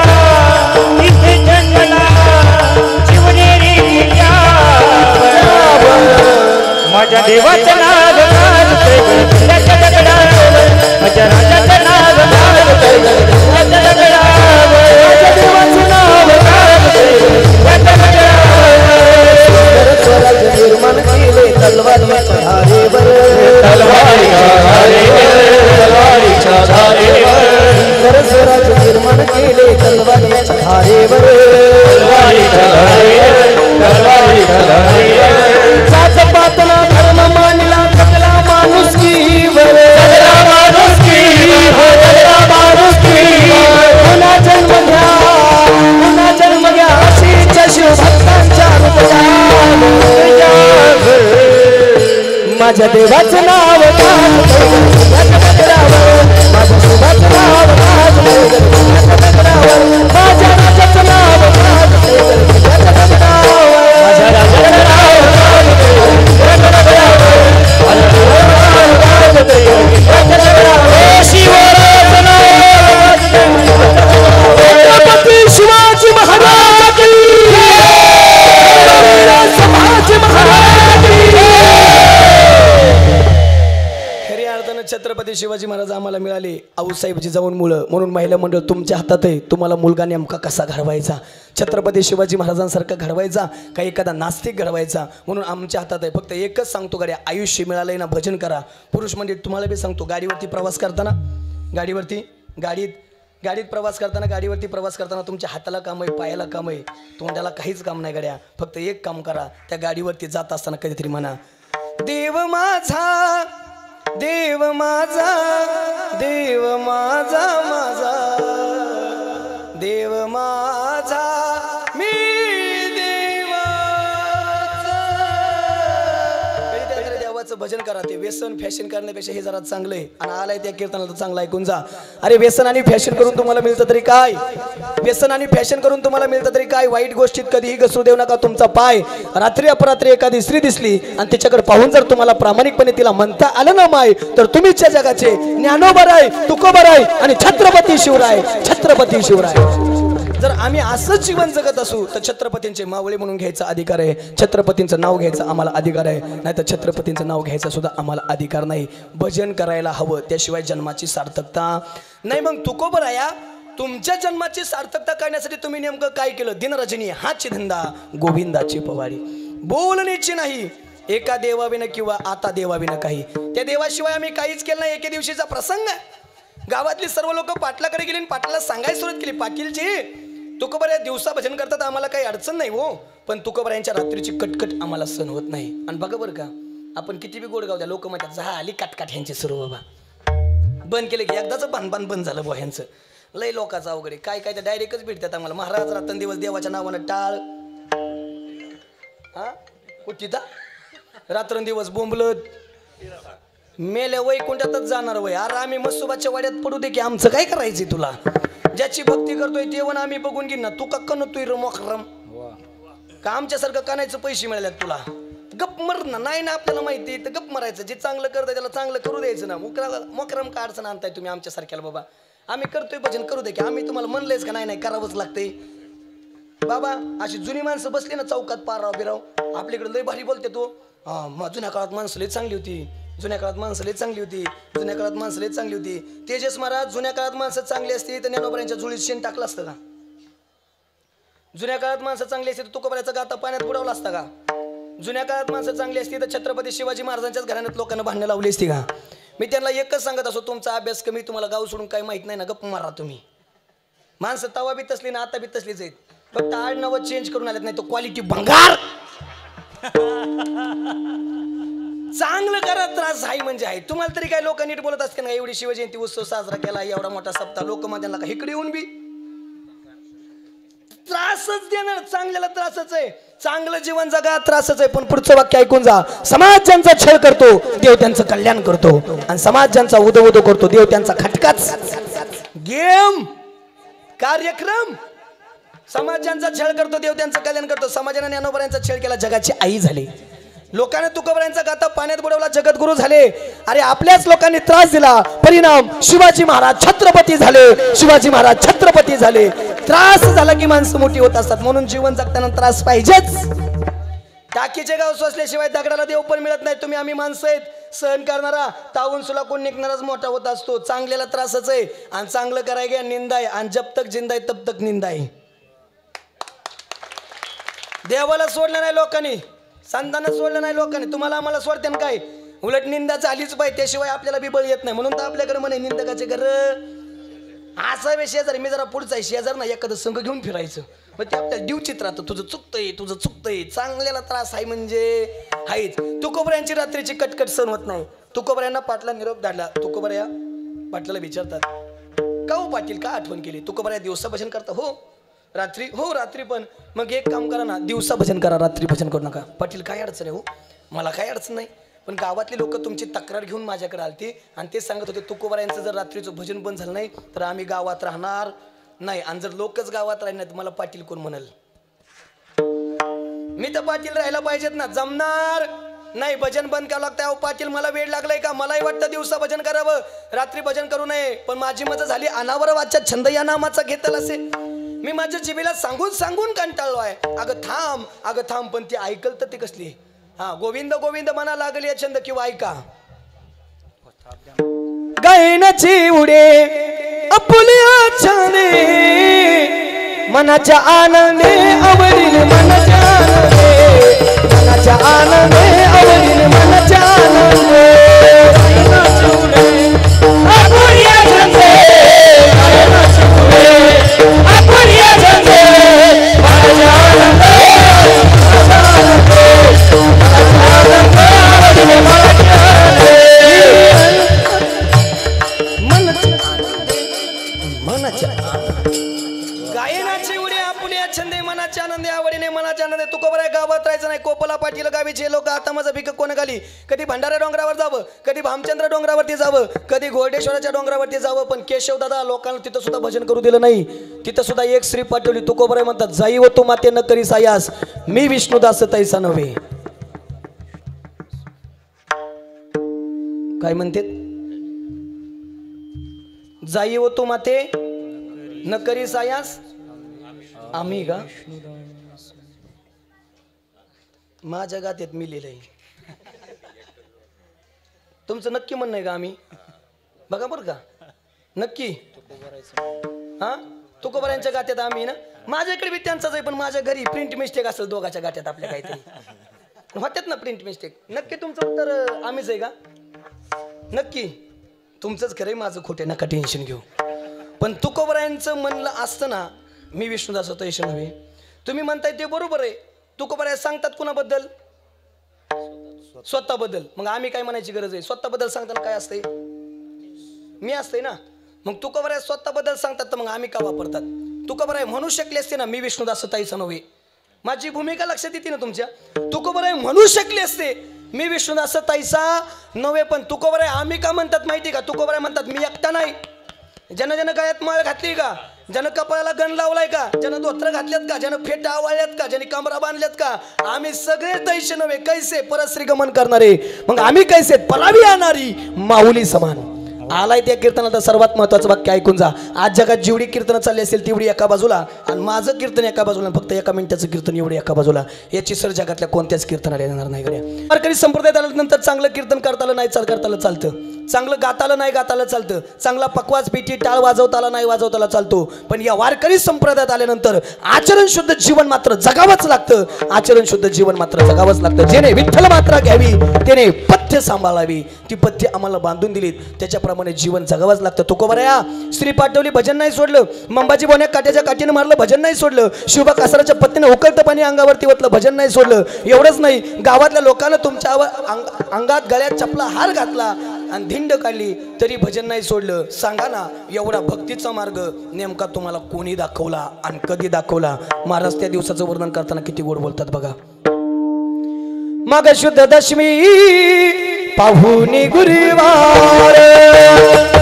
इथे जन्मला शिवनेरी किल्ल्यावर माझ्या देवाचं नाव किल्ल्याच्या दगडावर माझ्या राजाचं नाव किल्ल्याच्या दगडावर माझ्या देवाचं नाव किल्ल्याच्या दगडावर स्वराज्य निर्माण केले तलवारीच्या धारेवर तलवारीच्या धारेवर स्वराज्य निर्माण केले तलवारीच्या धारेवर तलवारीच्या धारेवर जात पातला धर्म मानला सगळा माणुसकीवर पुन्हा जन्म घ्या अशीच्या शिवभक्तांच्या माझ्या देवाचं नाव माझ्या शिवाचं नाव छत्रपती शिवाजी महाराज आम्हाला मिळाले आऊसाहेबची जाऊन मुलं, म्हणून महिला मंडळ तुमच्या हातात आहे. तुम्हाला मुलगा नेमका कसा घडवायचा, छत्रपती शिवाजी महाराजांसारखा घडवायचा का एखादा नास्तिक घडवायचा, म्हणून आमच्या हातात आहे. फक्त एकच सांगतो गाड्या, आयुष्य मिळालंय ना भजन करा. पुरुष मंडळी तुम्हाला बी सांगतो, गाडीवरती प्रवास करताना गाडीत प्रवास करताना तुमच्या हाताला काम आहे, पायाला काम आहे, तोंडाला काहीच काम नाही गाड्या. फक्त एक काम करा, त्या गाडीवरती जात असताना कधीतरी म्हणा, देव माझा देव माझा देव माझा माझा देव माझा मी देवाचं भजन करा. ते व्यसन फॅशन करण्यापेक्षा हे जरा चांगलं आहे. आणि आलाय त्या कीर्तनाला तर चांगलं ऐकून जा. अरे व्यसन आणि फॅशन करून तुम्हाला मिळतं तरी काय, व्यसन आणि फॅशन करून तुम्हाला मिळतं तरी काय. वाईट गोष्टीत कधीही घसरू देऊ नका तुमचा पाय. रात्री अपरात्री एखादी स्त्री दिसली आणि तिच्याकडे पाहून जर तुम्हाला प्रामाणिकपणे तिला म्हणता आलं ना माय, तर तुम्हीच्या जगाचे ज्ञानोबराय, तुकोबराय आणि छत्रपती शिवराय. जर आम्ही असंच जीवन जगत असू तर छत्रपतींचे मावळे म्हणून घ्यायचा अधिकार आहे, छत्रपतींचं नाव घ्यायचा आम्हाला अधिकार आहे. नाही तर छत्रपतींचं नाव घ्यायचा सुद्धा आम्हाला अधिकार नाही. भजन करायला हवं, त्याशिवाय जन्माची सार्थकता नाही. मग तुकोबराया, तुमच्या जन्माची सार्थकता करण्यासाठी तुम्ही नेमकं काय केलं? दिनरजनी हाची धंदा, गोविंदाची पवाडी, बोलण्याची नाही. एका देवाविनं किंवा आता देवाविनं काही, त्या देवाशिवाय आम्ही काहीच केलं नाही. एके दिवशीचा प्रसंग, गावातली सर्व लोक पाटलाकडे गेली आणि पाटलाला सांगायला सुरुवात केली, पाटीलजी तुकोबऱ्या दिवसा भजन करतात, आम्हाला काही अडचण नाही हो, पण तुकोबऱ्यांच्या रात्रीची कटकट आम्हाला सहन होत नाही. आणि बघा बरं का, आपण किती बी गोड गाव द्या, लोक म्हणतात झाली कटकट ह्यांची सुरू बाबा, बंद केले की एकदाच बांधबांध बंद झालं बुवा ह्यांचं. लय लोकांचं अवघड काय काय तर डायरेक्टच भेटतात आम्हाला. महाराज रात्रंदिवस देवाच्या नावानं टाळ, हा कुठीता रात्रंदिवस बोंबलत, मेल्या वैकुंठातच जाणार वय. अरे आम्ही मसुबाच्या वाड्यात पडू दे की आमचं काय करायचंय तुला. ज्याची भक्ती करतोय तेवण आम्ही बघून घेईन ना. तू का कणतोय र मोखरम का आमच्यासारखं कानायचं पैसे मिळाल्यात तुला. गप मर ना. नाही ना आपल्याला माहिती तर गप मरायचं. जे चांगलं करतंय त्याला चांगलं करू द्यायचं ना. मोकरम का अडचण आणताय तुम्ही आमच्यासारख्याला. बाबा आम्ही करतोय भजन करू दे की. आम्ही तुम्हाला म्हणलंयच का नाही नाही करावंच लागतंय. बाबा अशी जुनी माणसं बसली ना चौकात पाराव बिराव, आपल्याकडे लय भारी बोलते तो. जुन्या काळात माणसं लय चांगली होती, जुन्या काळात माणसं लय चांगली होती, जुन्या काळात माणसं लय चांगली होती. तेजस महाराज, जुन्या काळात माणसं चांगली असती तर ज्ञानोबरांच्या जुळीत शेण टाकलं असतं का? जुन्या काळात माणसं चांगली असती तर तुकोबऱ्याचा गाता पाण्यात बुडवला असता का? जुन्या काळात माणसं चांगली असती तर छत्रपती शिवाजी महाराजांच्याच घराण्यात लोकांना भांडणं लावली असती का? मी त्यांना एकच सांगत असो, तुमचा अभ्यास कमी, तुम्हाला गाव सोडून काही माहित नाही ना, गप्प मारा तुम्ही. माणसं तवा बी तसली ना आता बी तसलीच आहेत, फक्त आडनावं चेंज करून आलेत, नाही तो क्वालिटी भंगार. चांगलं करा, त्रास आहे म्हणजे आहे. तुम्हाला तरी काय लोक नीट बोलत असते ना, एवढी शिवजयंती उत्सव साजरा केला, एवढा मोठा सप्ताह, लोक मग त्यांना इकडे येऊन बी त्रासच देणार. चांगल्याला त्रासच आहे. चांगलं जीवन जगा, त्रासच आहे. पण पुढचं वाक्य ऐकून जा. समाज ज्यांचा छळ करतो देव त्यांचं कल्याण करतो, आणि समाज ज्यांचा उदो उदो करतो देव त्यांचा खटकाच. गेम कार्यक्रम. समाज ज्यांचा छळ करतो देव त्यांचं कल्याण करतो. समाजाने ज्ञानोबरांचा छळ केला, जगाची आई झाली. लोकांना तुकोबरांचा गाता पाण्यात बुडवला, जगद्गुरु झाले. अरे आपल्याच लोकांनी त्रास दिला, परिणाम शिवाजी महाराज छत्रपती झाले. शिवाजी महाराज छत्रपती झाले. त्रास झाला की माणसं मोठी होत असतात, म्हणून जीवन जगताना त्रास पाहिजेच. टाकीचे गाव सोसल्याशिवाय दगडाला देव पण मिळत नाही. तुम्ही आम्ही माणसं आहेत, सहन करणारा, तावून सुला कोण निघणाराच मोठा होत असतो. चांगल्याला त्रासच आहे, आणि चांगलं करायला निंदा आहे, आणि जब तक जिंदा आहे तब तक निंदा आहे. देवाला सोडलं नाही लोकांनी, संतांना सोडलं नाही लोकांनी, तुम्हाला आम्हाला सोडत्यान काय? उलट निंदा झालीच पाहिजे, त्याशिवाय आपल्याला बिबळ येत नाही. म्हणून तर आपल्याकडे म्हणे निंदकाचे घर. असा वे शेजारी, मी जरा पुढचा आहे शेजार ना, एखादं संघ घेऊन फिरायचं, मग ते आपल्याला डिवचित राहतं, तुझं चुकतंय तुझं चुकतंय. चांगल्याला त्रास आहे म्हणजे आहेच. तुकोबऱ्यांची रात्रीची कटकट सहन होत नाही. तुकोबऱ्यांना पाटला निरोप धाडला. तुकोबऱ्या पाटलाला विचारतात, का हो पाटील का आठवण केली? तुकोबऱ्या दिवसा भजन करता? हो. रात्री? हो रात्री पण. मग एक काम करा ना, दिवसा भजन करा, रात्री भजन करू नका. पाटील काय अडचण आहे? हो मला काय अडचण नाही, पण गावातली लोक तुमची तक्रार घेऊन माझ्याकडे आलती आणि ते सांगत होते तुकोबऱ्यांचं जर रात्रीचं भजन बंद झालं नाही तर आम्ही गावात राहणार नाही, आणि जर लोकच गावात राहणार तर मला पाटील कोण म्हणाल? मी तर पाटील राहायला पाहिजेत ना. जमणार नाही, भजन बंद करावं लागतं. अहो पाटील मला वेळ लागलाय का? मलाही वाटतं दिवसा भजन करावं, रात्री भजन करू नये, पण माझी मजा झाली अनावर वाचा छंद या नामाचा घेतला असे. मी माझ्या जिभेला सांगून सांगून कंटाळलो आहे. अगं थांब, पण ती ऐकल तर ती कसली? हा, गोविंद गोविंद म्हणा लागली छंद, किंवा ऐका गायनाची उडे आपुल्या छंदे मनाच्या आनंदे आवडील मनाच्या आनंदे मनाच्या आनंदे आवडील मनाच्या आनंदे गायनाची उडे आपुल्या छंदे गायनाची उडे आपुल्या छंदे मनाच्या आनंदे गायनाची उडी आपुल्या छंदे मनाच्या आनंदे आवडीने मनाच्या आनंदे तू खबर आहे गावात राहायचं नाही कोपला पाटील गावीचे लोक आता माझं भिक कोण घाली कधी भंडारा डोंगरावर जावं कधी भामचंद्र डोंगरावरती जावं कधी घोडेश्वराच्या डोंगरावरती जावं पण केशव दादा लोकांना तिथं सुद्धा भजन करू दिलं नाही तिथं सुद्धा एक स्त्री पाठवली तू खबर आहे म्हणतात जाई व तू माते न करी सायास मी विष्णुदास तैसा नव्हे काय म्हणते जाई व तू माते न करी सायास आम्ही का माझ्या गात्यात मी लिहिलंय तुमचं नक्की म्हणणं आहे का आम्ही बघा बरं का नक्की हा तुकोबरायांच्या गात्यात आम्ही ना माझ्याकडे बी त्यांचाच आहे पण माझ्या घरी प्रिंट मिस्टेक असेल दोघाच्या गात्यात आपल्या काहीतरी होत्यात ना प्रिंट मिस्टेक नक्की तुमचं उत्तर आम्हीच आहे का नक्की तुमचंच खरंय माझं खोटे नका टेन्शन घेऊ पण तुकोबरायांचं म्हणलं असतं ना मी विष्णुदास तैश नव्हे तुम्ही म्हणताय ते बरोबर आहे तुकोबराय सांगतात कुणाबद्दल स्वतःबद्दल मग आम्ही काय म्हणायची गरज आहे स्वतःबद्दल सांगताना काय असतंय मी असते ना मग तुकोबराय स्वतःबद्दल सांगतात तर मग आम्ही का वापरतात तुकोबराय म्हणू शकले असते ना मी विष्णुदास तैस नव्हे माझी भूमिका लक्षात येते ना तुमच्या तुकोबराय म्हणू शकले असते मी विष्णुदास तैसा नव्हे पण तुकोबराय आम्ही का म्हणतात माहिती का तुकोबराय म्हणतात मी एकटा नाही ज्यानं गळ्यात माळ घातली का ज्यानं कपाळाला गण लावलाय का ज्यानं धोत्र घातल्यात का ज्यानं फेटा आवळल्यात का ज्याने कमरा बांधल्यात का आम्ही सगळे तैसे नव्हे कैसे परश्री गमन करणारे मग आम्ही कैसे परावी आणणारी माऊली समान आलाय त्या कीर्तनाचं सर्वात महत्वाचं वाक्य ऐकून जा आज जगात जेवढी कीर्तन चालली असेल तेवढी एका बाजूला आणि माझं कीर्तन एका बाजूला फक्त एका मिनिटाचं कीर्तन एवढी एका बाजूला याची सर जगातल्या कोणत्याच कीर्तनाला येणार नाही गड्या वारकरी संप्रदायात आल्यानंतर चांगलं कीर्तन करता आलं नाही करता आलं चालतं चांगलं गाताला नाही गाताला चालतं चांगला पकवाज पिठी टाळ वाजवताला नाही वाजवताला चालतो पण या वारकरी संप्रदायात आल्यानंतर आचरण शुद्ध जीवन मात्र जगावंच लागतं आचरण शुद्ध जीवन मात्र जगावंच लागतं जेणे विठ्ठल मात्रा घ्यावी त्याने पथ्य सांभाळावी ती पथ्य आम्हाला बांधून दिलीत त्याच्याप्रमाणे जीवन जगावंच लागतं तुकोबराया स्त्री पाठवली भजन नाही सोडलं मंबाजी बोन्या काट्याच्या काठीनं मारलं भजन नाही सोडलं शिवबा कासाराच्या पत्नीने उकळतं पाणी अंगावरती ओतलं भजन नाही सोडलं एवढंच नाही गावातल्या लोकांना तुमच्या अंगात गळ्यात चपला हार घातला आणि धिंड काढली तरी भजन नाही सोडलं सांगा ना एवढा भक्तीचा मार्ग नेमका तुम्हाला कोणी दाखवला आणि कधी दाखवला महाराज त्या दिवसाचं वर्णन करताना किती गोड बोलतात बघा माग शुद्ध दशमी पाहुणी गुरुवार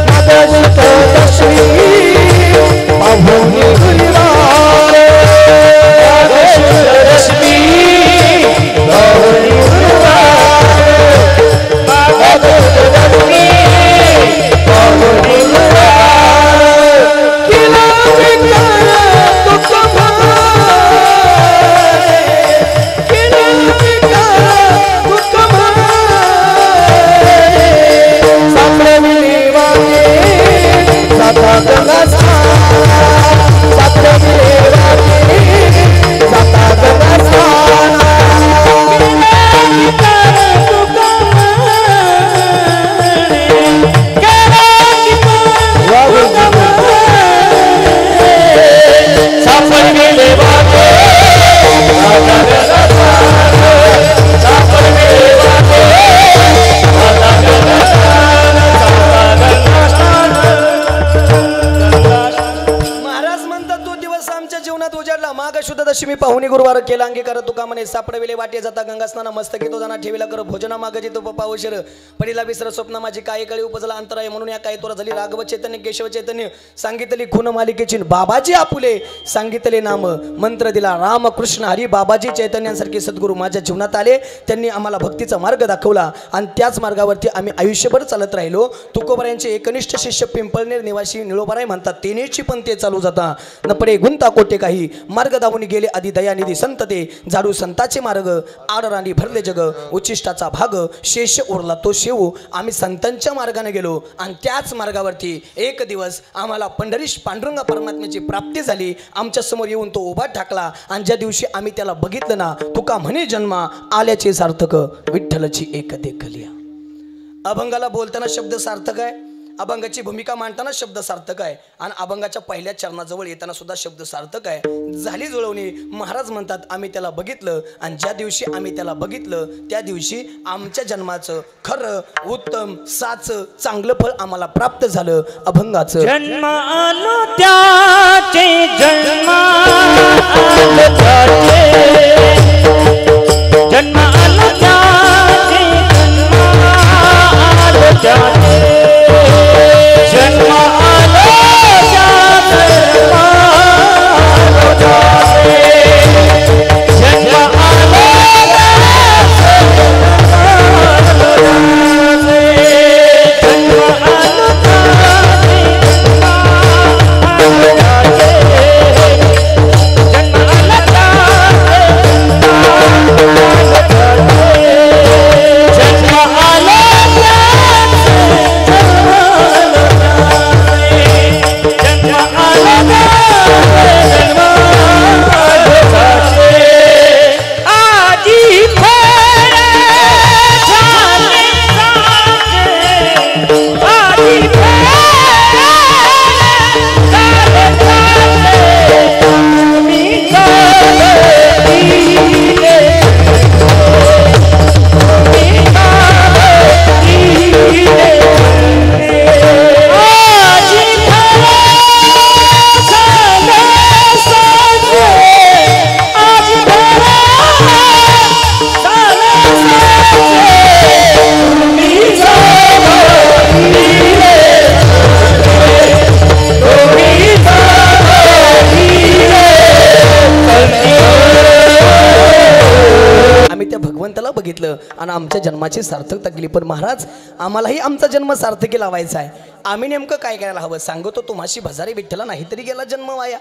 माग शुद्ध दशमी पाहुणी गुरुवार माग शुद्ध दशमी पाहुणी गुरुवार माग शुद्ध दशमी पाहुणी गुरुवार किला विकार दुःख दशमी पाहुणी गुरुवार केला अंगीकार तुका म्हणे सापडविले वाटे जाता गंगा स्नान मस्तकी तो जाना ठेविला कर भोजना मागजी तो पावशर पडिला विसर स्वप्न माझी काय कळी उपजला अंतराय म्हणून या काय तोरा झाली राघव चैतन्य केशव चैतन्य सांगितली खून मालिकेची बाबाजी आपुले सांगितले नाम मंत्र दिला राम कृष्ण हरी बाबाजी चैतन्यांसारखे सद्गुरू माझ्या जीवनात आले त्यांनी आम्हाला भक्तीचा मार्ग दाखवला आणि त्याच मार्गावरती आम्ही आयुष्यभर चालत राहिलो तुकोबरायांचे एकनिष्ठ शिष्य पिंपळनेर निवासी निळोबाराय म्हणतात तेनेची पण ते चालू जाता न पडे गुंता कोटे काही मार्ग दावून गेले आदि दयानिधी संत ते जाडू संताचे मार्ग आडराणी भरले जग उच्चिष्टाचा भाग शेष उरला तो शेव आम्ही संतांच्या मार्गाने गेलो आणि त्याच मार्गावरती एक दिवस आम्हाला पंढरीश पांडुरंग परमात्म्याची प्राप्ती झाली आमच्या समोर येऊन तो उभा ठाकला आणि ज्या दिवशी आम्ही त्याला बघितलं ना तुका म्हणे जन्मा आल्याचे सार्थक विठ्ठलची एक देखलिया अभंगाला बोलताना शब्द सार्थक आहे अभंगाची भूमिका मांडताना शब्द सार्थक आहे आणि अभंगाच्या पहिल्या चरणाजवळ येताना सुद्धा शब्द सार्थक आहे झाली जुळवणी महाराज म्हणतात आम्ही त्याला बघितलं आणि ज्या दिवशी आम्ही त्याला बघितलं त्या दिवशी आमच्या जन्माचं खरं उत्तम साचं चांगलं फळ आम्हाला प्राप्त झालं अभंगाचं जन्म आलो त्याचे जन्म आलो त्याचे जन्म आलो त्याचे जन्म आलो त्याचे जन्म आलो त्याचे जन्म आलो बघितलं आणि आमच्या जन्माची सार्थकता केली पण महाराज आम्हालाही आमचा जन्म सार्थकी लावायचा आहे आम्ही नेमकं काय करायला हवं सांगतो तुम्हाशी भजारी विठ्ठला नाहीतरी गेला जन्म वाया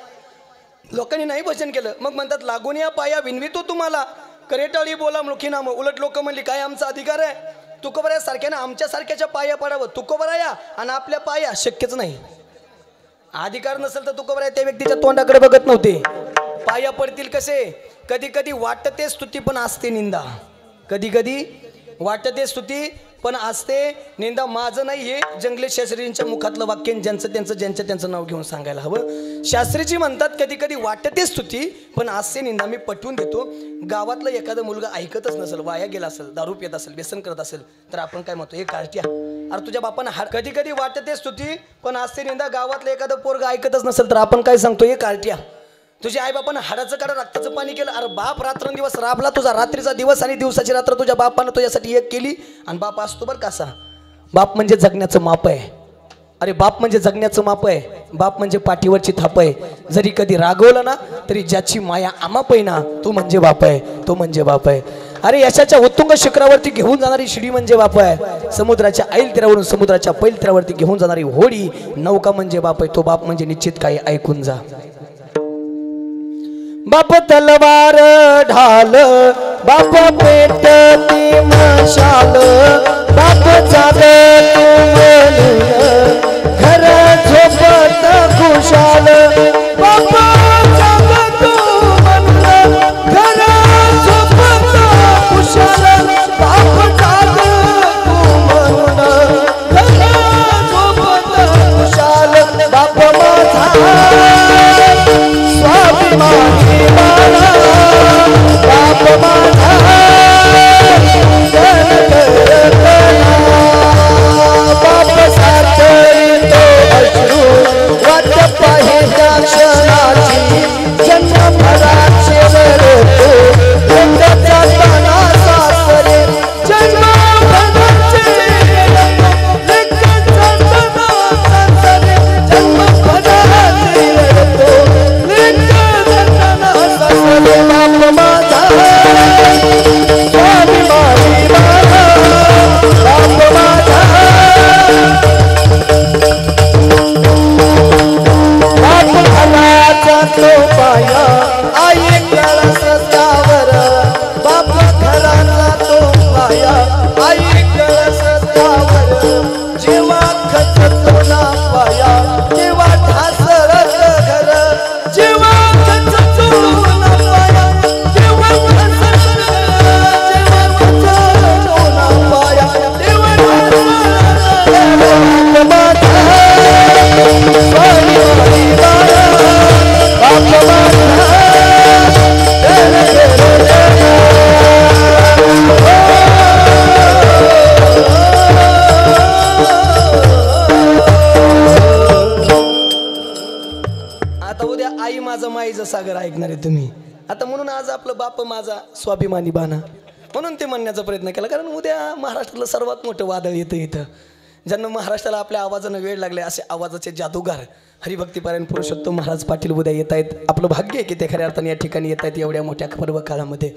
लोकांनी नाही भजन केलं मग म्हणतात लागून या पाया विनवितो तुम्हाला करेटाळी बोला मुखी नाम उलट लोक म्हणली काय आमचा अधिकार आहे तुकोबरा सारख्यानं आमच्या सारख्याच्या पाया पडावं तुकोबरा या आणि आपल्या पाया शक्यच नाही अधिकार नसेल तर तुकोबरा त्या व्यक्तीच्या तोंडाकडे बघत नव्हते पाया पडतील कसे कधी कधी वाटते स्तुती पण असते निंदा कधी कधी वाटते स्तुती पण असते निंदा माझं नाही हे जंगले शास्त्रींच्या मुखातलं वाक्य ज्यांचं त्यांचं नाव घेऊन सांगायला हवं शास्त्रीजी म्हणतात कधी कधी वाटते स्तुती पण असते निंदा मी पटवून देतो गावातलं एखादा मुलगा ऐकतच नसेल वाया गेला असेल दारू पित असेल व्यसन करत असेल तर आपण काय म्हणतो हे कार्ट्या अरे तुझ्या बापानं कधी कधी वाटते स्तुती पण असते निंदा गावातलं एखादं पोरगा ऐकतच नसेल तर आपण काय सांगतो हे कार्ट्या तुझ्या आई बापानं हाडाचं काढा रक्ताचं पाणी केलं अरे बाप रात्रंदिवस राबला तुझा रात्रीचा दिवस आणि दिवसाची रात्र तुझ्या बापानं तुझ्यासाठी एक केली आणि बाप असतो बरं कसा बाप म्हणजे जगण्याचं माप आहे अरे बाप म्हणजे जगण्याचं माप आहे बाप म्हणजे पाठीवरची थाप आहे जरी कधी रागवलं ना तरी ज्याची माया आमाप आहे ना तो म्हणजे बाप आहे तो म्हणजे बाप आहे अरे यशाच्या उत्तुंग शिखरावरती घेऊन जाणारी शिडी म्हणजे बाप आहे समुद्राच्या ऐल तीरावरून समुद्राच्या पैल तीरावरती घेऊन जाणारी होडी नौका म्हणजे बाप आहे तो बाप म्हणजे निश्चित काही ऐकून जा बाप तलवार ढाल बाप पेटती मशाल बाप जागत घर झोपत खुशाल बाप जागत घर झोपत खुशाल बाप जागत घर झोपत खुशाल बाप माझा स्वाभिमानी बाप माझा बाप सारखी तो अश्रू वाट पाहिजे क्षणाची आता उद्या आई माझा माईचं सागर ऐकणार आहे तुम्ही. आता म्हणून आज आपलं बाप माझा स्वाभिमानी बाणा म्हणून ते म्हणण्याचा प्रयत्न केला. कारण उद्या महाराष्ट्रातलं सर्वात मोठं वादळ येतं इथं. ज्यांना महाराष्ट्राला आपल्या आवाजानं वेळ लागले असे आवाजाचे जादूगार हरिभक्तीपारायण पुरुषोत्तम महाराज पाटील उद्या येत आहेत. आपलं भाग्य आहे की ते खऱ्या अर्थाने या ठिकाणी येत आहेत एवढ्या मोठ्या पर्व काळामध्ये.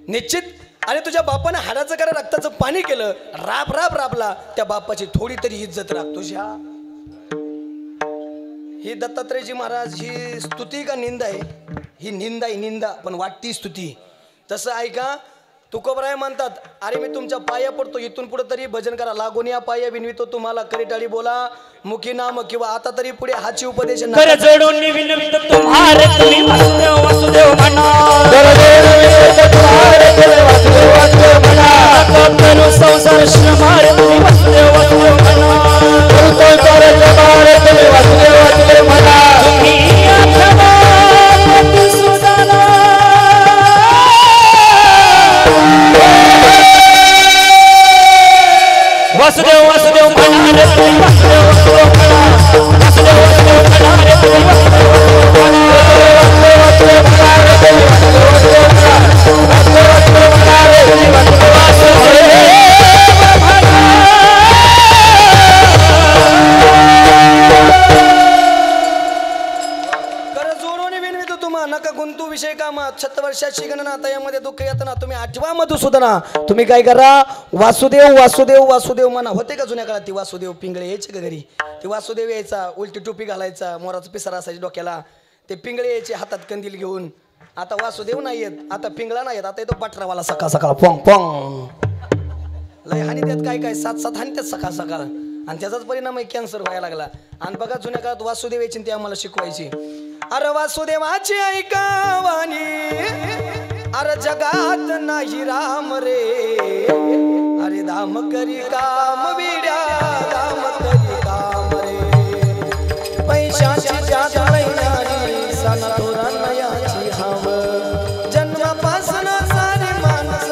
निश्चित. आणि तुझ्या बापानं हाडाचं करा रक्ताचं पाणी केलं, राब राब राबला, त्या बापाची थोडी तरी इज्जत राख तुझ्या. ही दत्तात्रेयजी महाराज ही स्तुती का निंदा आहे? ही निंदा आहे, निंदा, पण वाटती स्तुती. तसं ऐका, तुकोबराय म्हणतात, अरे मी तुमच्या पाया पडतो, इथून पुढे तरी भजन करा. लागून या पाया विनवितो तुम्हाला, करीटाळी बोला मुखी नाम, किंवा आता तरी पुढे हाची उपदेश कर जोडून विनवितो तुम्हारे तुम्ही वासुदेव वासुदेव म्हणा. करू संसार श्रमारे तुम्ही वासुदेव वासुदेव म्हणा. तुम्ही आठवा पती सुदाना. वासुदेव वासुदेव म्हणा रे तुम्ही वासुदेव वासुदेव म्हणा. वासुदेव वासुदेव म्हणा रे तुम्ही वासुदेव वासुदेव म्हणा. वासुदेव वासुदेव म्हणा रे तुम्ही वासुदेव वासुदेव म्हणा. वासुदेव वासुदेव म्हणा रे तुम्ही वासुदेव वासुदेव म्हणा. कर जोडून विनवितो तुम्हा, नका गुंतू विषय कामात. 7 वर्षाची गणना आता यामध्ये दुःख येतना. तुम्ही 8वा मधुसूदना. तुम्ही काय करा, वासुदेव वासुदेव वासुदेव म्हणा. होते का जुन्या काळात ती वासुदेव पिंगळे यायचे का घरी? ते वासुदेव यायचा, उलटी टोपी घालायचा, मोराचा पिसारा असायचा डोक्याला, ते पिंगळे यायचे हातात कंदील घेऊन. आता वासुदेव नाही येत, आता पिंगळा नाही येत, आता येतो बटरावाला सकाळ सकाळ पोंग पोंग. लय हानी त्यात काय काय 7-7 हानी त्यात सकाळ सकाळ. आणि त्याचाच परिणाम आहे कॅन्सर व्हायला लागला. आणि बघा जुन्या काळात वासुदेव यायची ते आम्हाला शिकवायची. अरे वासुदेवाची ऐकावानी, अरे जगात नाही राम रे. अरे धाम करी काम विड्या, धाम करी काम रे. पैशाची जात नाही सण तोरणाची हाव. जन्मापासून सारी माणस,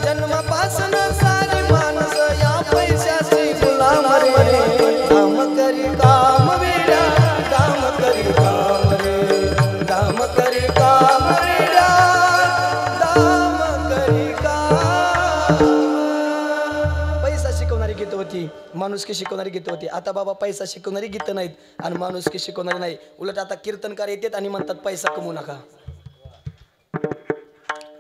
जन्मापासून सारी माणस या पैशाची गुलाम रे. धाम करी काम विड्या, धाम करी काम रे. धाम करी काम विड्या, धाम करी काम. पैसा शिकवणारी गीत होती, माणुसकी शिकवणारी गीत होती. आता बाबा पैसा शिकवणारी गीतं नाहीत आणि माणुसकी शिकवणारी नाही. उलट आता कीर्तनकार येतात आणि म्हणतात पैसा कमवू नका.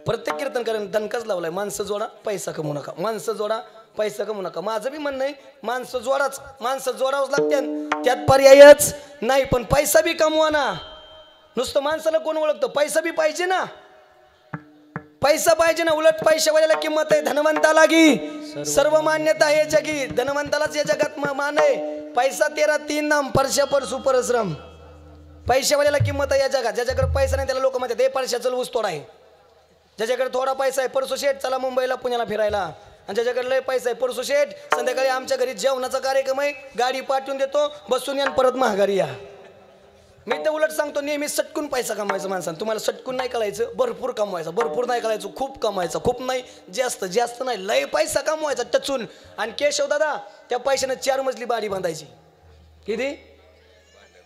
प्रत्येक कीर्तनकाराने दणकाच लावलाय, माणसं जोडा पैसा कमवू नका, माणसं जोडा पैसा कमवू नका. माझं बी म्हणणं आहे माणसं जोडाच, माणसं जोडावंच लागते, त्यात पर्यायच नाही. पण पैसा बी कमवा ना. नुसतं माणसाला कोण ओळखतं? पैसा बी पाहिजे ना, पैसा पाहिजे ना. उलट पैशावाल्याला किंमत आहे, धनवंताला की सर्व मान्यता आहे जगी. धनवंतालाच या जगात मान आहे. पैसा 13 नाम, परशा परसू परश्रम. पैशावाल्याला किंमत आहे या जगात. ज्याच्याकडे पैसा नाही त्याला लोक म्हणतात हे परशा चल ऊस तोडा आहे. ज्याच्याकडे थोडा पैसा आहे, परसू शेठ चला मुंबईला पुण्याला फिरायला. आणि ज्याच्याकडे लय पैसा आहे, परसू शेठ संध्याकाळी आमच्या घरी जेवणाचा कार्यक्रम आहे, गाडी पाठवून देतो, बसून या परत महागारी या. मी तर उलट सांगतो नेहमी सटकून पैसा कमवायचा माणसानं. तुम्हाला सटकून नाही कळायचं, भरपूर कमवायचा. भरपूर नाही कळायचं, खूप कमवायचा. खूप नाही, जास्त जास्त नाही, लय पैसा कमवायचा टचून. आणि केशव दादा त्या पैशानं 4 मजली बाडी बांधायची. किती?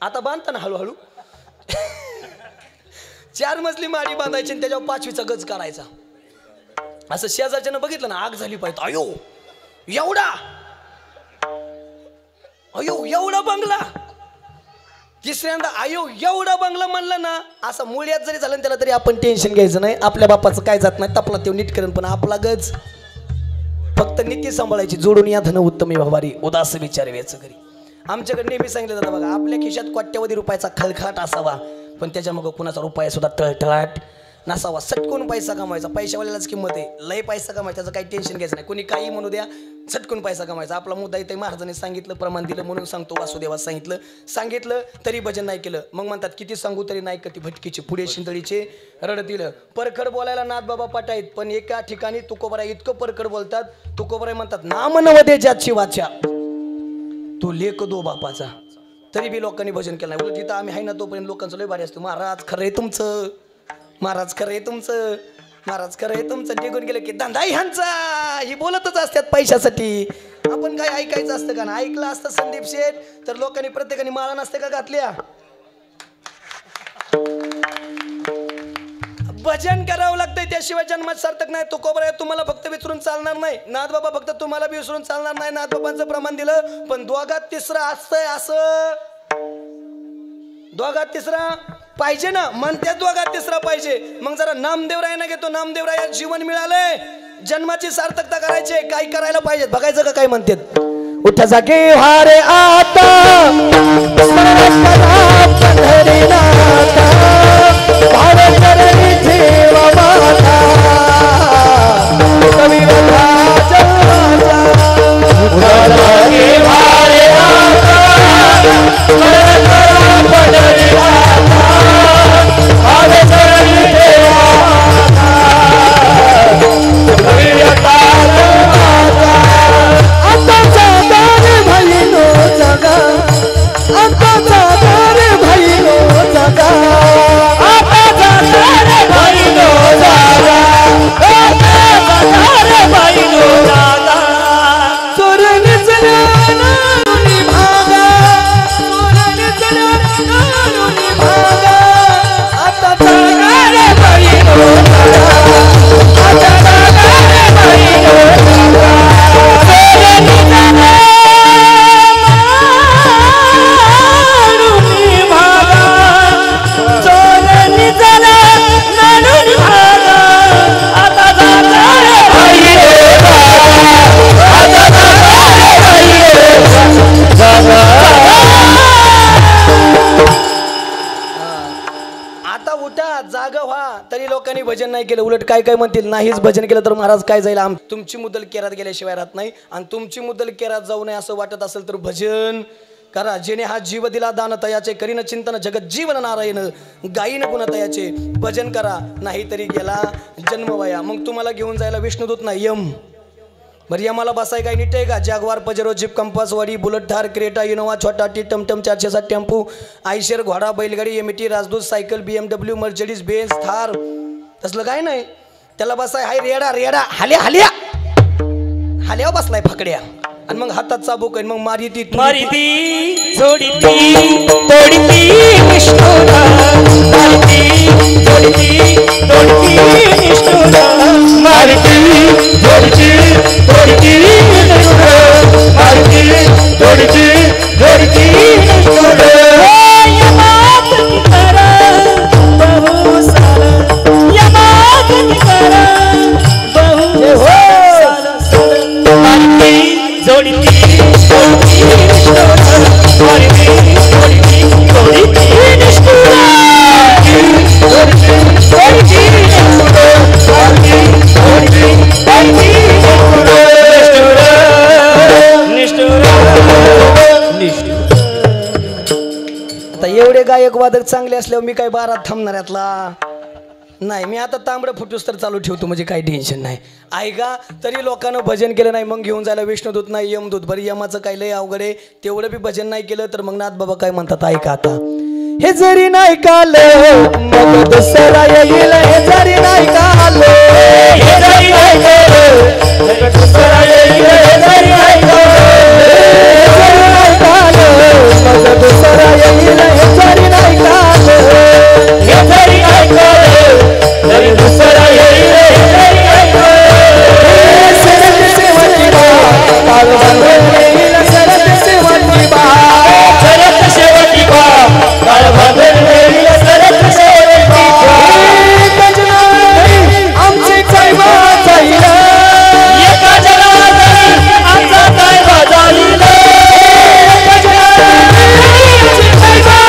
आता बांधता ना हळूहळू. 4 मजली माडी बांधायची आणि त्याच्यावर 5वीचा गज काढायचा. असं शेजारच्यानं बघितलं ना आग झाली पाहिजे. अयो एवढा, अयो एवढा बंगला. तिसऱ्यांदा अयो एवढा बंगला म्हणलं ना, असं मुळ्यात जरी झालं त्याला तरी आपण टेन्शन घ्यायचं नाही. आपल्या बापाचं काय जात नाही, तपला ते नीट करेन. पण आपला गज फक्त नीती सांभाळायची. जोडून या धन उत्तमी व्यवहारी, उदास विचार व्यायचं घरी. आमच्याकडे नेहमी सांगितलं जातं बघा, आपल्या खिशात कोट्यवधी रुपयाचा खळखळाट असावा, पण त्याच्या मग कुणाचा रुपया सुद्धा टळटळाट नसावा. सटकून पैसा कमवायचा. पैशावाल्यालाच किंमत आहे. लय पैसा कमायचा, त्याचं काही टेन्शन घ्यायचं नाही. कोणी काही म्हणू द्या, सटकून पैसा कमायचा. आपला मुद्दा इथे महाराजांनी सांगितलं, प्रमाण दिलं म्हणून सांगतो. वासुदेवात सांगितलं तरी भजन नाही केलं. मग म्हणतात किती सांगू तरी नाही कधी भटकीचे पुढे शिंदळीचे रडतील. परखड बोलायला नाथ बाबा पाठायत, पण एका ठिकाणी तुकोबराय इतकं परखड बोलतात. तुकोबराय म्हणतात नाम नवदे ज्याची वाचा, तो लेख दो बापाचा. तरी बी लोकांनी भजन केलं नाही. उलट तिथं आम्ही आहे ना तोपर्यंत लोकांचं लय भारी असतो. महाराज खरं आहे तुमचं, महाराज खरं आहे तुमचं, महाराज खरं आहे तुमचं. निघून गेलं की धंदा ह्यांचा, ही बोलतच असतात पैशासाठी. आपण काय ऐकायचं असतं का ना? ऐकलं असतं संदीप शेठ तर लोकांनी प्रत्येकाने माळा नसते का घातल्या? भजन करावं लागतंय त्याशिवाय जन्मात सार्थक नाही. तो कोबरा आहे, तुम्हाला फक्त विसरून चालणार नाही. नाथ बाबा फक्त तुम्हाला बी विसरून चालणार नाही. नाथ बाबांचं प्रमाण दिलं पण दोघात तिसरा असतंय. असं दोघात तिसरा पाहिजे ना, म्हणते दोघात तिसरा पाहिजे. मग जरा नामदेवरायांना घेतो. नामदेवराया जीवन मिळालंय, जन्माची सार्थकता करायची, काय करायला पाहिजे बघायचं का काय म्हणतात. उठ जागे वारे आता स्मरण करा पंढरीनाथा, भारतरणी ठेवा माता कविराजा. उठ जागे वारे आता स्मरण करा पंढरीनाथा, भारतरणी ठेवा माता कविराजा. आता जागर भैलो जगा, आता जागर भैलो जगा, आता जागर भैलो जगा, आता जागर भैलो जगा. चोर निचला नानुनी भागा, चोर निचला नानुनी भागा, आता जागर भैलो जगा, आता जागर भैलो जगा. आता उठा, जागा व्हा. तरी लोकांनी भजन नाही केलं. उलट काय काय म्हणतील, नाहीच भजन केलं तर महाराज काय जाईल. तुमची मुद्दल केरात गेल्याशिवाय राहत नाही. आणि तुमची मुद्दल केरात जाऊ नये असं वाटत असेल तर भजन करा. जेणे हा जीव दिला दान तयाचे, करीन चिंतन जगत जीवन नारायण, गायीन पुन्हा तयाचे. भजन करा, नाहीतरी गेला जन्मवया. मग तुम्हाला घेऊन जायला विष्णुदूत नाही, यम. बरं यमाला बसाय काय नीट आहे का? जॅगवार, पजेरो, जीप, कंपास, वाडी, बुलेट, थार, क्रेटा, इनोवा, छोटा टी, टमटम, 407 टेम्पो, आयशर, घोडा, बैलगाडी, एमटी, Rajdoot, cycle, BMW, Mercedes, Benz, Thar, तसलं काय नाही. त्याला बसाय हाय रेडा रेडा, हाल्या हाल्या हाल्यावर बसलाय फाकड्या. आणि मग हातात चाबूक आहे, मग मारिती मारिती जोडीती तोडीती विष्णूला, मारिती जोडीती तोडीती विष्णूला, मारिती जोडीती तोडीती विष्णूला, मारिती जोडीती तोडीती विष्णूला. यमात करा बहु सारा, यमात करा बहु सारा, मारिती जोडीती तोडीती विष्णूला, मारिती जोडीती तोडीती विष्णूला, जोडीती तोडीती विष्णूला, मारिती जोडीती तोडीती विष्णूला, निष्ठुरा. आता एवढे गायक वादक चांगले असल्यावर मी काय बारात थांबणार यातला नाही. मी आता तांबडं फुटूस तर चालू ठेवतो, म्हणजे काही टेन्शन नाही. ऐका, तरी लोकांना भजन केलं नाही, मग घेऊन जायला विष्णुदूत नाही, यमदूत. बरं यमाचं काय लय अवघड आहे, तेवढं बी भजन नाही केलं तर मग नाथ बाबा काय म्हणतात ऐका आता. हे जरी नाही कालं मग दुसरा येईल, हे जरी नाही कालं, हे जरी नाही कालं मग दुसरा येईल, हे जरी नाही कालं, हे जरी नाही कालं मग दुसरा येईल, हे जरी नाही कालं, हे जरी नाही कालं तरी दुसरा येईल, हे जरी नाही कालं. सरत सेवाची बा काळ बांधून येईल, सरत सेवाची बा, सरत सेवाची बा काळ बांधून येईल, सरत सेवाची बा. आमची काय वाजाईल, एका जनार्दनी आमचा काय वाजाईल, एका जनार्दनी आमची काय वाजाईल.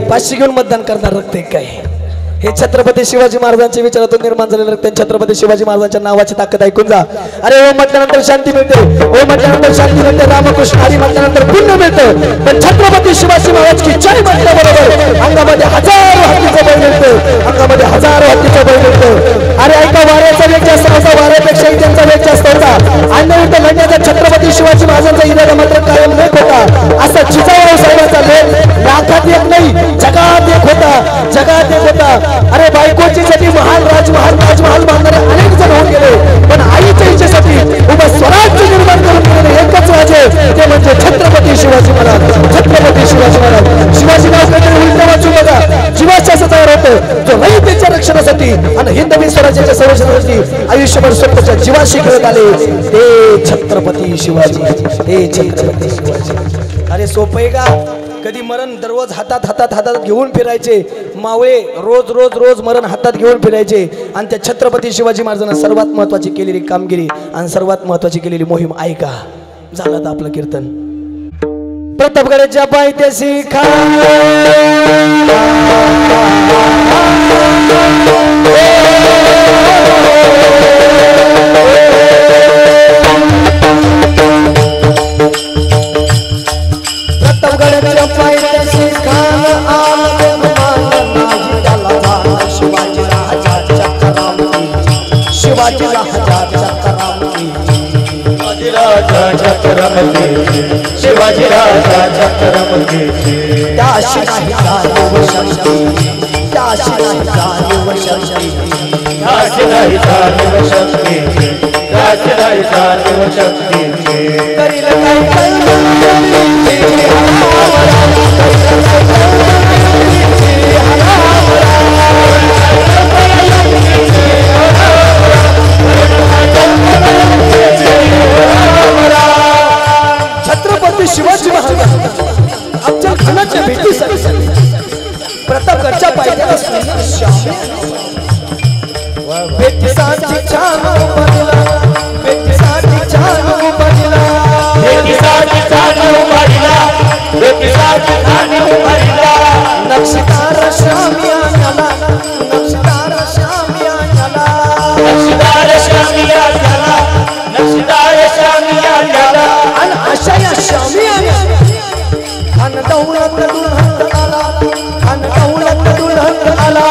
पाचशे घेऊन मतदान करणार रक्त काय हे छत्रपती शिवाजी महाराजांच्या विचारातून निर्माण झालेलं रक्त छत्रपती शिवाजी महाराजांच्या नावाची ताकद ऐकून जा अरे ओ म्हटल्यानंतर शांती मिळते ओ म्हटल्यानंतर शांती मिळते रामकृष्ण हरी म्हटल्यानंतर पुण्य मिळतं पण छत्रपती शिवाजी महाराज की जय म्हटल्याबरोबर अंगामध्ये हजारो हत्तीचं बळ मिळतं अंगामध्ये हजारो हत्तीचं बळ मिळतं अरे ऐका वाऱ्याचा वेग जास्त होता वाऱ्यापेक्षाही त्यांचा वेग जास्त होता अन्यविरुद्ध लढण्याचा छत्रपती शिवाजी महाराजांचा इरादा मात्र कायम लेख होता असा जिजाऊ साहेबांचा लेख लाखात एक नाही जगात एक होता जगात एक होता अरे बायकोची साठी महाल राजमहाल बांधणारे अनेक जण होऊन गेले पण आईच्या इच्छेसाठी उभं स्वराज्य निर्माण करून गेलेले एकच राजे ते म्हणजे छत्रपती शिवाजी महाराज छत्रपती शिवाजी महाराज शिवाजी नाव काहीतरी उलट वाचून बघा जीवाच्या असं तयार होतं जो नाही त्याच्या रक्षणासाठी आणि हिंदवी स्वराज्याच्या संरक्षणासाठी आयुष्यभर स्वतःच्या जीवाशी खेळत आले ते छत्रपती शिवाजी हे छत्रपती शिवाजी अरे सोपं आहे का कधी मरण दररोज हातात घेऊन फिरायचे मावळे रोज मरण हातात घेऊन फिरायचे आणि त्या छत्रपती शिवाजी महाराजांना सर्वात महत्वाची केलेली कामगिरी आणि सर्वात महत्वाची केलेली मोहीम ऐका झालं तर आपलं कीर्तन प्रतापगडाच्या पायथ्याशी खा प्रतापगडाच्या पायथ्याशी खान शिवाजी राजाच्या करामती शिवाजी राजाच्या करामती राजाच्या करामती शिवाजी राजाच्या करामती त्याशी नाही जाणीव शक्ती त्याशी नाही जाणीव शक्ती त्याशी नाही जाणीव शक्ती त्याशी नाही जाणीव शक्ती करील काय छत्रपती शिवाजी महाराज अफजल खानाच्या भेटीसाठी प्रतापगडच्या पायथ्याला भेटीसाठी छान उभारला भेटीसाठी छान उभारला भेटीसाठी छान उभारला भेटीसाठी छान उभारला नक्षीदार श्यामिया झाला नक्षीदार श्यामिया झाला नक्षीदार श्यामिया झाला नक्षीदार श्यामिया झाला आणि अशा या श्यामिया खान दौलत दुल्हन आला खान दौलत दुल्हन आला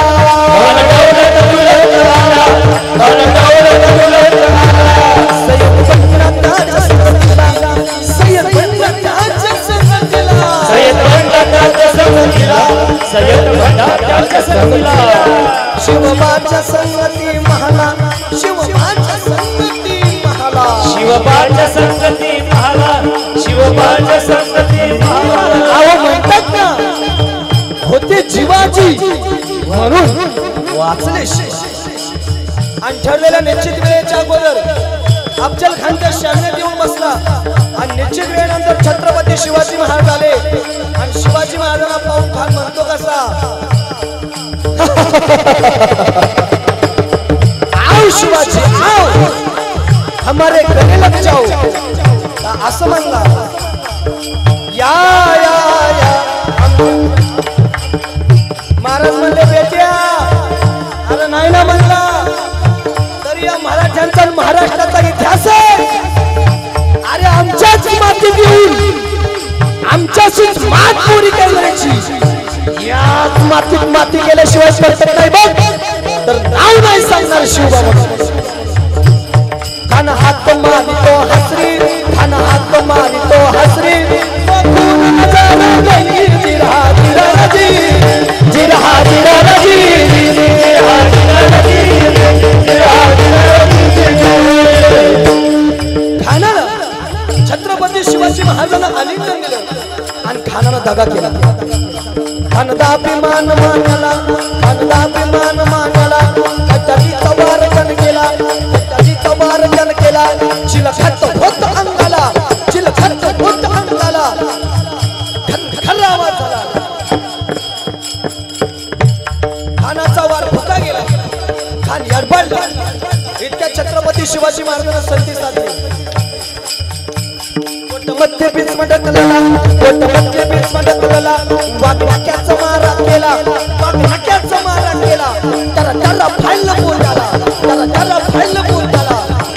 खान दौलत दुल्हन आला खान दौलत दुल्हन आला सय्यद बनला ताज संगतीला सय्यद बनला ताज संगतीला सय्यद बनला ताज संगतीला सय्यद बनला ताज संगतीला शिवबाच्या संगती महाला शिवबाच्या संगती महाला शिवबाच्या संगती महाला शिवबाच्या संगती महाला अहो म्हणतात ना होते जीवाजी म्हणून वाचले आणि ठरलेल्या निश्चित वेळेच्या अगोदर अफजल खानच्या शाळेत येऊन बसला आणि निश्चित वेळेनंतर छत्रपती शिवाजी महाराज आले आणि शिवाजी महाराजांना पाहून खान म्हणतो कसा आओ शिवाजी आओ हमारे गले लग जाओ असं म्हणला या महाराज म्हणले बेट्या अरे नाही ना म्हणला तरी या मराठ्यांचा महाराष्ट्राचा इतिहास आहे. अरे आमच्याच मातीत येऊन आमच्याशीच मात पुरी करायची. याच मातीत माती केल्याशिवाय परत नाही बघ तर नाव नाही सांगणार शिवबाबा. खान हात मारितो हसरी खान हात मारितो हसरी जिरहा जिरहाजी जिरहा जिरहाजी खानाला छत्रपती शिवाजी महाराजांना आलिंगन दिलं आणि खानाला दगा केला. खानदा अभिमान मानला खानदा अभिमान मानला कटारीचा वारकन केला कटारीचा वारकन केला चिलखत होत अंगाला चिलखत होत अंगाला खर्रा आवाज झाला. खानाचा वार फुका गेला. खान यडबडला. इतक्या छत्रपती शिवाजी महाराजांना संधी साधली. मध्य बीच मडकला कोट मध्य बीच मडकला वाघनाक्याचा मारा केला वाघनाक्याचा मारा केला. तर फायलं बोल झाला तर फायलं बोल झाला.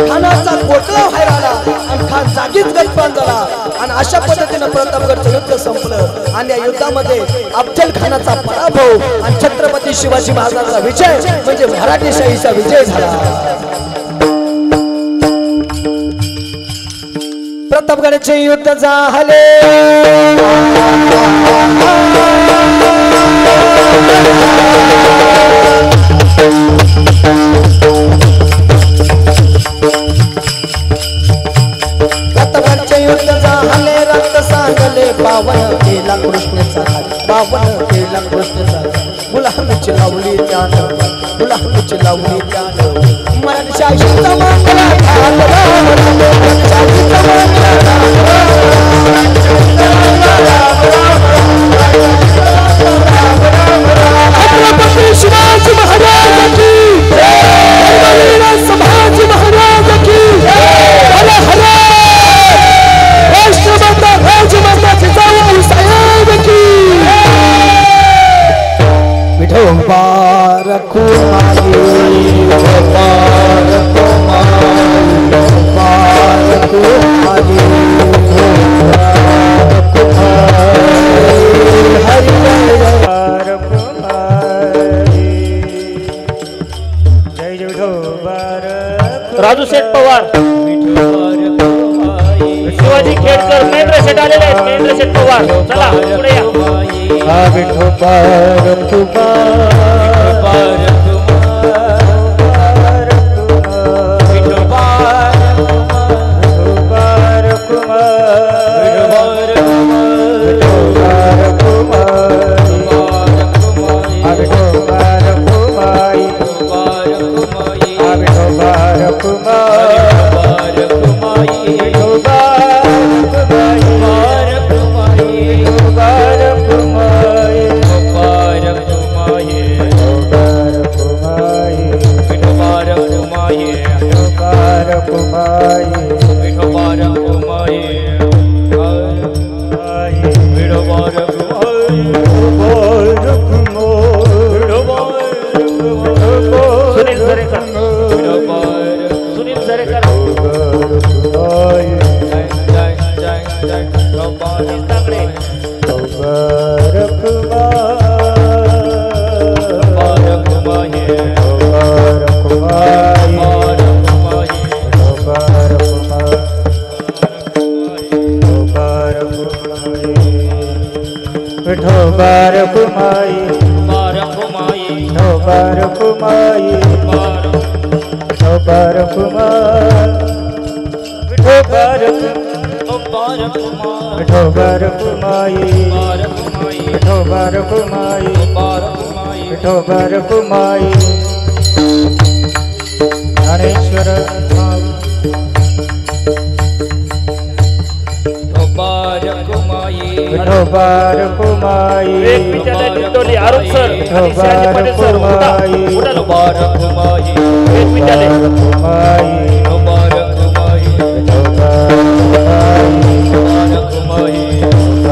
खानाचा कोटला बाहेर आला आणि खान जागीच गजबान झाला. आणि अशा पद्धतीने प्रतापगडचं युद्ध संपलं. आणि या युद्धामध्ये अफजल खानाचा पराभव आणि छत्रपती शिवाजी महाराजांचा विजय म्हणजे मराठेशाहीचा विजय झाला. प्रतापगडचे युद्ध झाले. प्रतापगडचे युद्ध झाले. रक्त सांगले पावन केला कृष्णेचा पावन केला कृष्णेचा. गुलामीची लावली त्यानं गुलामीची लावली त्यानं मराठीशाहीचा मांगला छत्रपती शिवाजी महाराज की संभाजी महाराज की हर हर राष्ट्रमाता राजमाता जिजाऊ साहेब की विठोबा रखुमाई राजू शेठ पवार शिवाजी खेडकर महेंद्र शेठ आलेले आहेत. महेंद्र शेठ पवार चला पुढे या.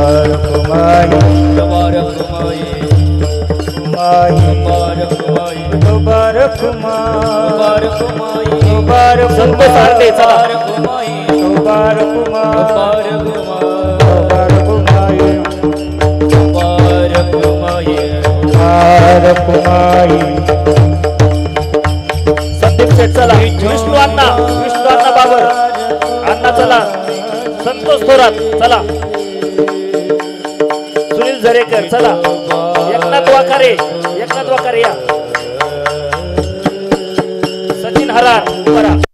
माई मुबारक माई माई मुबारक माई मुबारक मुबारक माई मुबारक संत सारते चला मुबारक माई मुबारक मुबारक माई मुबारक माई मुबारक माई संदीप शेठ चला विष्णू अण्णा बाबर अण्णा चला संतोष थोरात चला सुनील झरेकर चला एकनाथ वाकारे या सचिन हरार